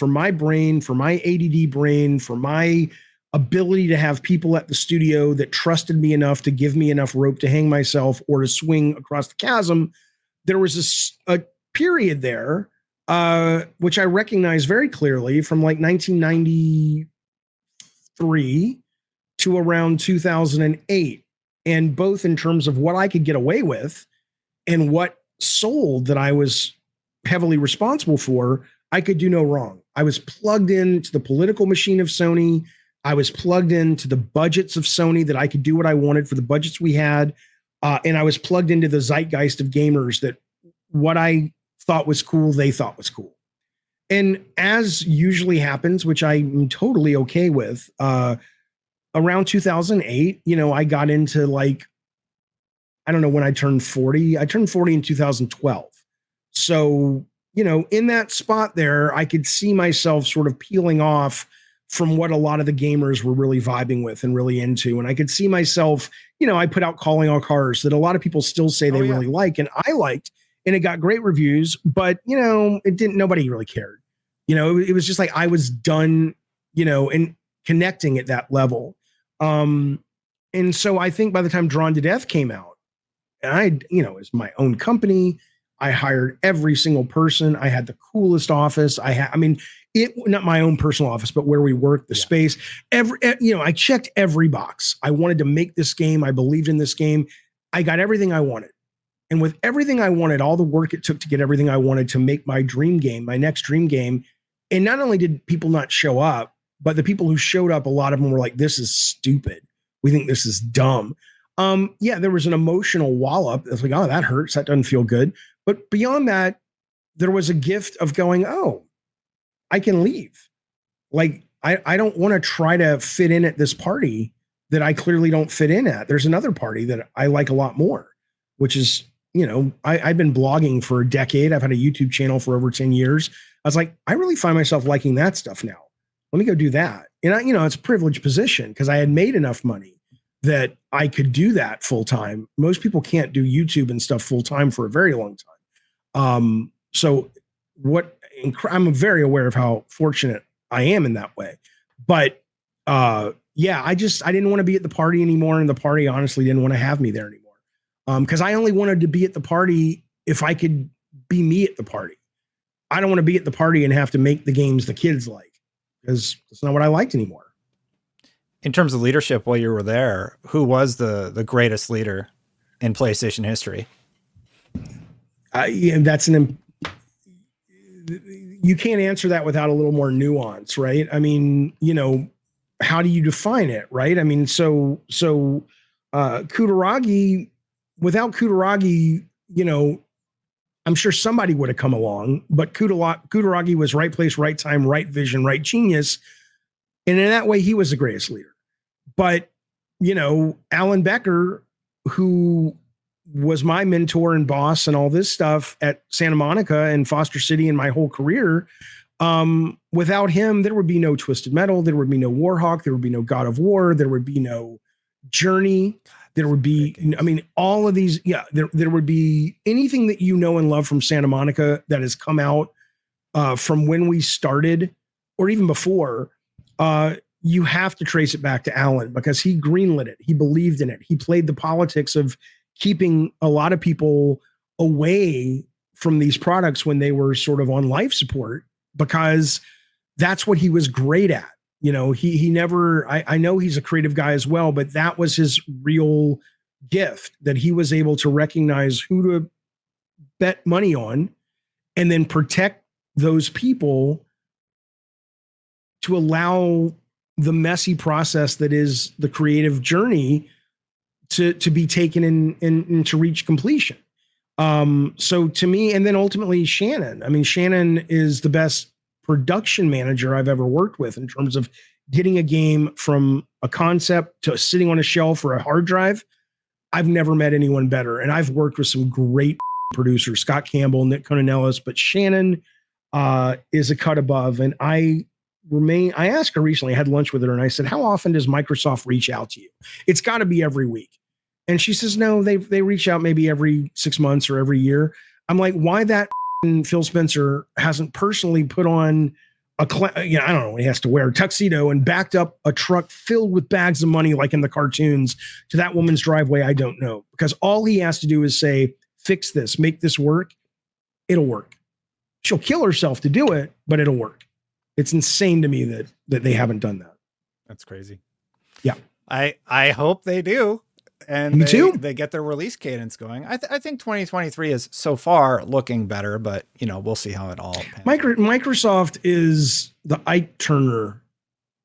my brain, for my ADD brain, for my ability to have people at the studio that trusted me enough to give me enough rope to hang myself or to swing across the chasm, there was a period there, which I recognize very clearly from like 1993 to around 2008. And both in terms of what I could get away with and what sold that I was heavily responsible for, I could do no wrong. I was plugged into the political machine of Sony. I was plugged into the budgets of Sony that I could do what I wanted for the budgets we had. And I was plugged into the zeitgeist of gamers that what I thought was cool, they thought was cool. And as usually happens, which I'm totally okay with, around 2008, I got into like, I don't know when I turned 40. I turned 40 in 2012. So, in that spot there, I could see myself sort of peeling off from what a lot of the gamers were really vibing with and really into. And I could see myself, I put out Calling All Cars that a lot of people still say they really like, and I liked, and it got great reviews, but nobody really cared. It was just like, I was done, and connecting at that level. And so I think by the time Drawn to Death came out, and I, it's my own company, I hired every single person. I had the coolest office. Not my own personal office, but where we worked, the space. I checked every box. I wanted to make this game. I believed in this game. I got everything I wanted. And with everything I wanted, all the work it took to get everything I wanted to make my dream game, my next dream game. And not only did people not show up, but the people who showed up, a lot of them were like, this is stupid. We think this is dumb. There was an emotional wallop. It's like, oh, that hurts. That doesn't feel good. But beyond that, there was a gift of going, oh, I can leave. Like, I don't want to try to fit in at this party that I clearly don't fit in at. There's another party that I like a lot more, which is, I've been blogging for a decade. I've had a YouTube channel for over 10 years. I was like, I really find myself liking that stuff now. Let me go do that. And it's a privileged position because I had made enough money that I could do that full time. Most people can't do YouTube and stuff full time for a very long time. I'm very aware of how fortunate I am in that way. But I didn't want to be at the party anymore. And the party honestly didn't want to have me there anymore. Because I only wanted to be at the party if I could be me at the party. I don't want to be at the party and have to make the games the kids like, because that's not what I liked anymore. In terms of leadership, while you were there, who was the greatest leader in PlayStation history? You can't answer that without a little more nuance, right? I mean, how do you define it, right? I mean, so Kutaragi, without Kutaragi, I'm sure somebody would have come along, but Kutaragi was right place, right time, right vision, right genius. And in that way, he was the greatest leader. But, Alan Becker, who was my mentor and boss and all this stuff at Santa Monica and Foster City and my whole career, without him, there would be no Twisted Metal. There would be no Warhawk. There would be no God of War. There would be no Journey. There would be, all of these. Yeah, there would be anything that you know and love from Santa Monica that has come out from when we started or even before. You have to trace it back to Alan because he greenlit it. He believed in it. He played the politics of keeping a lot of people away from these products when they were sort of on life support because that's what he was great at. He never, I know he's a creative guy as well, but that was his real gift, that he was able to recognize who to bet money on and then protect those people to allow the messy process that is the creative journey to be taken in to reach completion. So to me, and then ultimately Shannon. Shannon is the best production manager I've ever worked with in terms of getting a game from a concept to sitting on a shelf or a hard drive. I've never met anyone better. And I've worked with some great producers, Scott Campbell, Nick Conanellis, but Shannon is a cut above. And I asked her recently, I had lunch with her and I said, how often does Microsoft reach out to you? It's got to be every week. And she says, no, they reach out maybe every 6 months or every year. I'm like, why that Phil Spencer hasn't personally put on I don't know, he has to wear a tuxedo and backed up a truck filled with bags of money like in the cartoons to that woman's driveway? I don't know. Because all he has to do is say, fix this, make this work. It'll work. She'll kill herself to do it, but it'll work. It's insane to me that they haven't done that. That's crazy. Yeah. I hope they do. And Me too. They get their release cadence going. I think 2023 is so far looking better, but we'll see how it all pans. Microsoft is the Ike Turner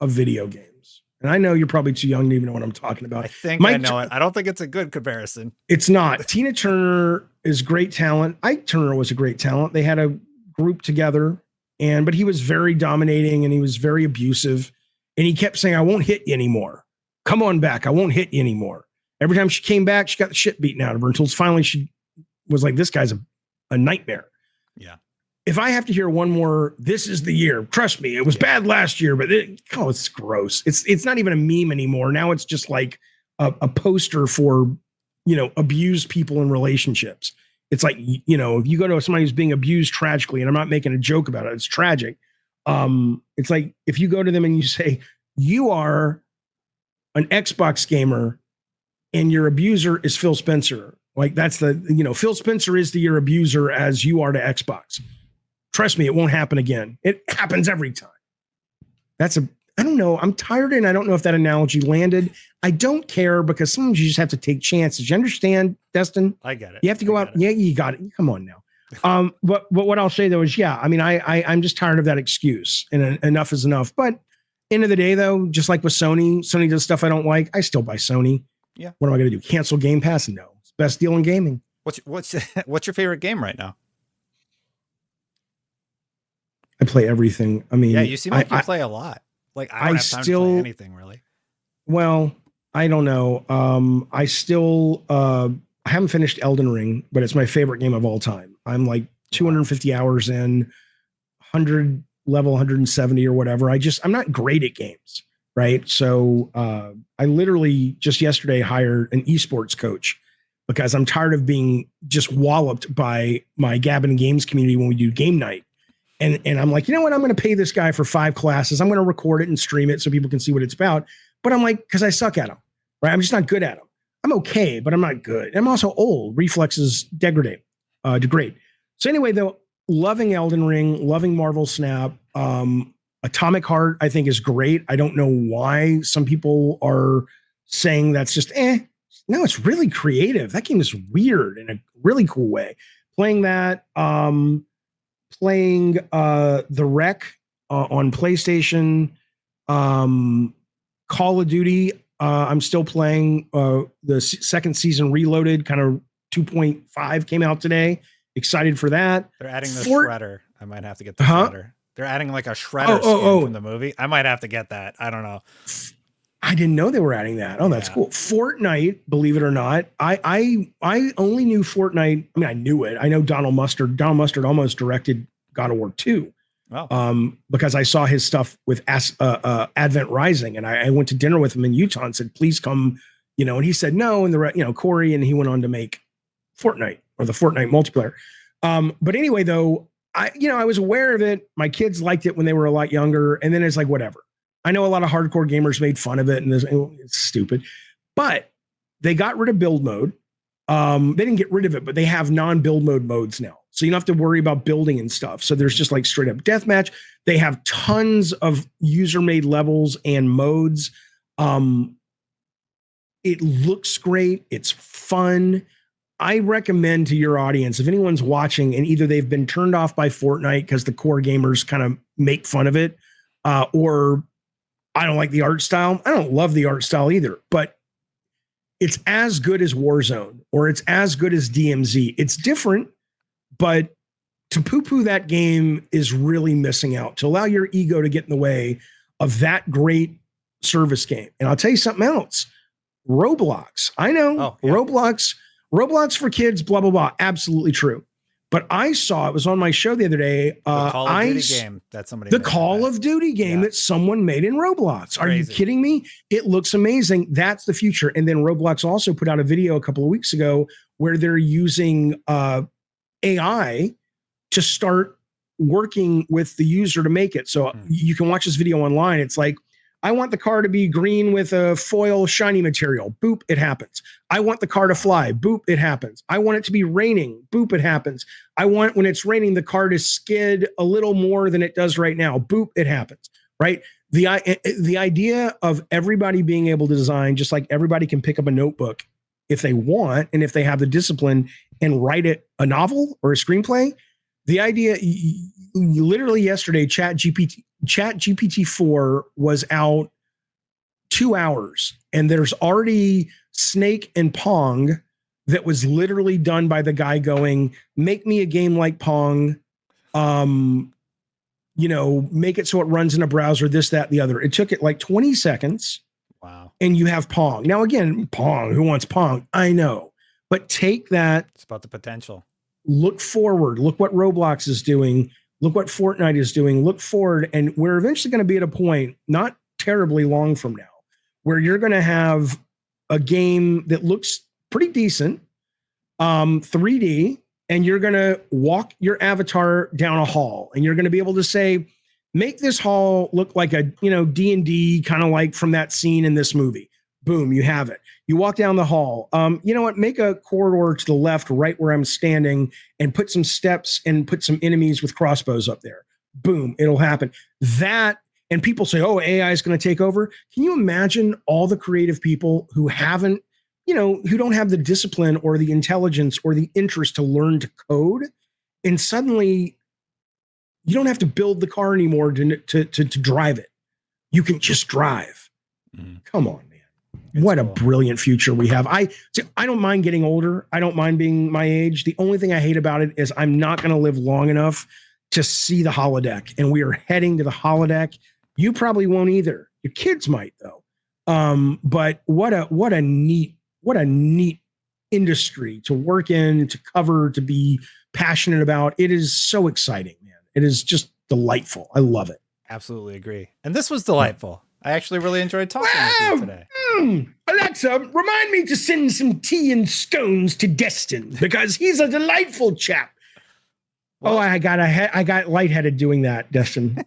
of video games. And I know you're probably too young to even know what I'm talking about. I think I know it. I don't think it's a good comparison. It's not. Tina Turner is great talent. Ike Turner was a great talent. They had a group together, but he was very dominating and he was very abusive. And he kept saying, I won't hit you anymore. Come on back. I won't hit you anymore. Every time she came back, she got the shit beaten out of her until finally she was like, this guy's a nightmare. Yeah. If I have to hear one more, this is the year. Trust me, it was bad last year, but it's gross. It's not even a meme anymore. Now it's just like a poster for, abused people in relationships. It's like, if you go to somebody who's being abused tragically, and I'm not making a joke about it, it's tragic. It's like if you go to them and you say, you are an Xbox gamer and your abuser is Phil Spencer. Like that's Phil Spencer is your abuser as you are to Xbox. Trust me, it won't happen again. It happens every time. I don't know. I'm tired and I don't know if that analogy landed. I don't care because sometimes you just have to take chances. You understand, Destin? I get it. You have to go out. Yeah, you got it. Come on now. But what I'll say though is, I'm just tired of that excuse, and enough is enough. But end of the day though, just like with Sony does stuff I don't like. I still buy Sony. Yeah. What am I going to do? Cancel Game Pass? No. It's the best deal in gaming. What's your favorite game right now? I play everything. I mean, yeah, you seem like you play a lot. Like I don't have time to play anything really. Well, I don't know. I haven't finished Elden Ring, but it's my favorite game of all time. I'm like 250 hours in, 100 level 170 or whatever. I'm not great at games, right? So I literally just yesterday hired an esports coach because I'm tired of being just walloped by my Gavin Games community when we do game night. And I'm like, you know what? I'm going to pay this guy for 5 classes. I'm going to record it and stream it so people can see what it's about. But I'm like, because I suck at them, right? I'm just not good at them. I'm okay, but I'm not good. I'm also old. Reflexes degrade. So anyway, though, loving Elden Ring, loving Marvel Snap. Atomic Heart, I think, is great. I don't know why some people are saying that's just No, it's really creative. That game is weird in a really cool way. Playing that. Playing The Wreck on PlayStation, Call of Duty. I'm still playing the second season Reloaded, kind of 2.5 came out today. Excited for that. They're adding the shredder. I might have to get the shredder. They're adding like a shredder skin from the movie. I might have to get that. I don't know. I didn't know they were adding that. Oh, that's cool. Fortnite, believe it or not. I only knew Fortnite. I mean, I knew it. I know Donald Mustard. Donald Mustard almost directed God of War 2. Oh. Because I saw his stuff with Advent Rising, and I went to dinner with him in Utah and said, please come, and he said no, and Corey, and he went on to make Fortnite or the Fortnite multiplayer. But anyway, though, I was aware of it. My kids liked it when they were a lot younger, and then it's like, whatever. I know a lot of hardcore gamers made fun of it, and it's stupid, but they got rid of build mode. They didn't get rid of it, but they have non-build mode modes now. So you don't have to worry about building and stuff. So there's just like straight up deathmatch. They have tons of user-made levels and modes. It looks great. It's fun. I recommend to your audience, if anyone's watching and either they've been turned off by Fortnite because the core gamers kind of make fun of it, or I don't like the art style. I don't love the art style either, but it's as good as Warzone or it's as good as DMZ. It's different, but to poo-poo that game is really missing out. To allow your ego to get in the way of that great service game. And I'll tell you something else. Roblox. I know. Roblox for kids, blah, blah, blah. Absolutely true. But I saw, it was on my show the other day. The Call of Duty game that somebody The Call of Duty game that someone made in Roblox. Are you kidding me? It looks amazing. That's the future. And then Roblox also put out a video a couple of weeks ago where they're using AI to start working with the user to make it. So you can watch this video online. It's like, I want the car to be green with a foil shiny material. Boop, it happens. I want the car to fly. Boop, it happens. I want it to be raining. Boop, it happens. I want when it's raining, the car to skid a little more than it does right now. Boop, it happens. Right? The idea of everybody being able to design, just like everybody can pick up a notebook if they want, and if they have the discipline and write it a novel or a screenplay. The idea, literally yesterday, ChatGPT-4 was out 2 hours, and there's already Snake and Pong that was literally done by the guy going, make me a game like Pong, make it so it runs in a browser, this, that, the other. It took it like 20 seconds. Wow. And you have Pong. Now, again, Pong, who wants Pong? I know. But take that. It's about the potential. look forward. Look what Roblox is doing. Look what Fortnite is doing. Look forward. And we're eventually going to be at a point, not terribly long from now, where you're going to have a game that looks pretty decent, 3D, and you're going to walk your avatar down a hall, and you're going to be able to say, make this hall look like a, D&D, kind of like from that scene in this movie. Boom, you have it. You walk down the hall. You know what? Make a corridor to the left, right where I'm standing, and put some steps and put some enemies with crossbows up there. Boom, it'll happen. That, and people say, oh, AI is going to take over. Can you imagine all the creative people who haven't, who don't have the discipline or the intelligence or the interest to learn to code, and suddenly you don't have to build the car anymore to drive it. You can just drive. Come on, man. What cool. A brilliant future we have. I don't mind getting older. I don't mind being my age. The only thing I hate about it is I'm not going to live long enough to see the holodeck, and we are heading to the holodeck. You probably won't either. Your kids might, though. But what a neat industry to work in, to cover, to be passionate about. It is so exciting, man. It is just delightful. I love it. Absolutely agree. And this was delightful. I actually really enjoyed talking with you today. Alexa, remind me to send some tea and scones to Destin, because he's a delightful chap. Well, I got lightheaded doing that, Destin.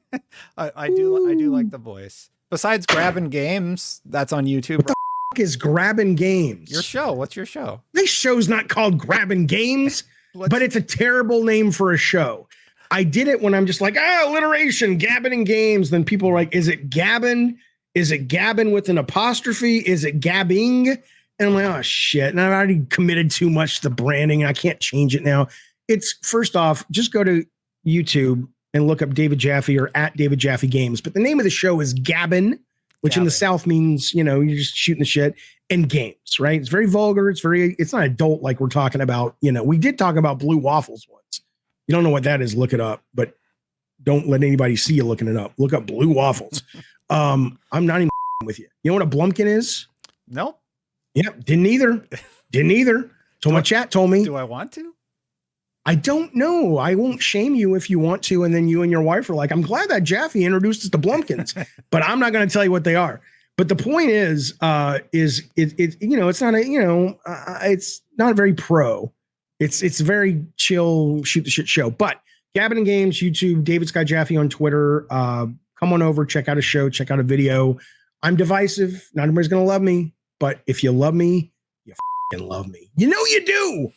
I do like the voice. Besides Grabbing Games, that's on YouTube. What the f*** is Grabbing Games? Your show. What's your show? This show's not called Grabbing Games, but it's a terrible name for a show. I did it when I'm just like, alliteration, Gabbing and Games. Then people are like, is it Gabbin? Is it Gabbin with an apostrophe? Is it Gabbing? And I'm like, oh shit. And I've already committed too much to the branding. I can't change it now. It's, first off, just go to YouTube and look up David Jaffe or at David Jaffe Games. But the name of the show is Gabbin, which in the South means, you're just shooting the shit, and games, right? It's very vulgar. It's not adult like we're talking about. We did talk about blue waffles once. You don't know what that is, look it up, but don't let anybody see you looking it up. Look up blue waffles. I'm not even with you. You know what a blumpkin is? No. Yeah, didn't either. So my chat told me. Do I want to? I don't know. I won't shame you if you want to. And then you and your wife are like, I'm glad that Jaffe introduced us to Blumpkins, but I'm not going to tell you what they are. But the point is it's not it's not very pro. It's very chill, shoot the shit show. But Gabbin and Games, YouTube, David Scott Jaffe on Twitter. Come on over, check out a show, check out a video. I'm divisive. Not everybody's going to love me, but if you love me, you f***ing love me. You know you do.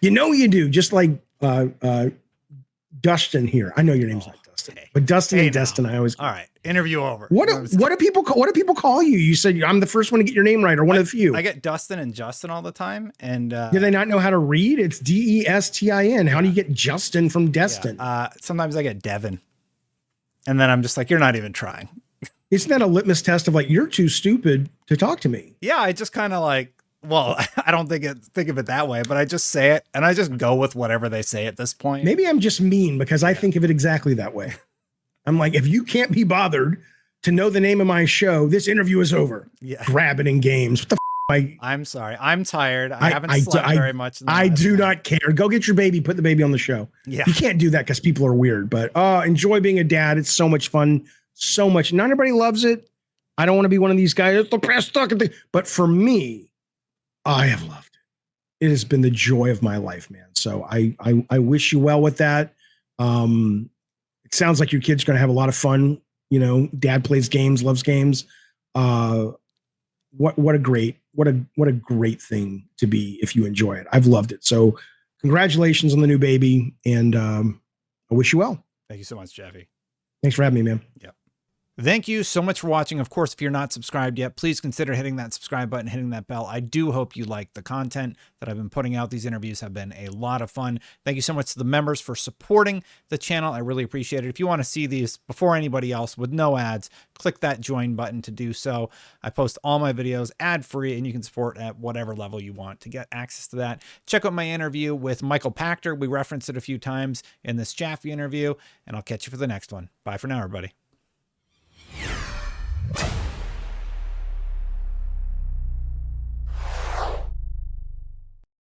You know you do. Just like Dustin here. I know your name's not Dustin, but Dustin and Destin. I always. All right, interview over. What do people call you? You said I'm the first one to get your name right, or one of the few. I get Dustin and Justin all the time, and do they not know how to read? It's Destin. How do you get Justin from Destin? Yeah. Sometimes I get Devin, and then I'm just like, you're not even trying. Isn't that a litmus test of like, you're too stupid to talk to me? Yeah, I just kind of like. Well, I don't think of it that way, but I just say it and I just go with whatever they say at this point. Maybe I'm just mean because I think of it exactly that way. I'm like, if you can't be bothered to know the name of my show, this interview is over. Yeah. Grabbing in games. What the I'm sorry. I'm tired. I haven't slept very much. I do not care. Go get your baby. Put the baby on the show. Yeah. You can't do that because people are weird, but enjoy being a dad. It's so much fun. So much. Not everybody loves it. I don't want to be one of these guys. It's the press talking thing. But for me, I have loved it. It has been the joy of my life, man. So I wish you well with that. It sounds like your kid's going to have a lot of fun. Dad plays games, loves games. What a great thing to be if you enjoy it. I've loved it. So congratulations on the new baby, and I wish you well. Thank you so much, Jaffe. Thanks for having me, man. Yep. Thank you so much for watching. Of course, if you're not subscribed yet, please consider hitting that subscribe button, hitting that bell. I do hope you like the content that I've been putting out. These interviews have been a lot of fun. Thank you so much to the members for supporting the channel. I really appreciate it. If you want to see these before anybody else with no ads, click that join button to do so. I post all my videos ad-free, and you can support at whatever level you want to get access to that. Check out my interview with Michael Pachter. We referenced it a few times in this Jaffe interview, and I'll catch you for the next one. Bye for now, everybody.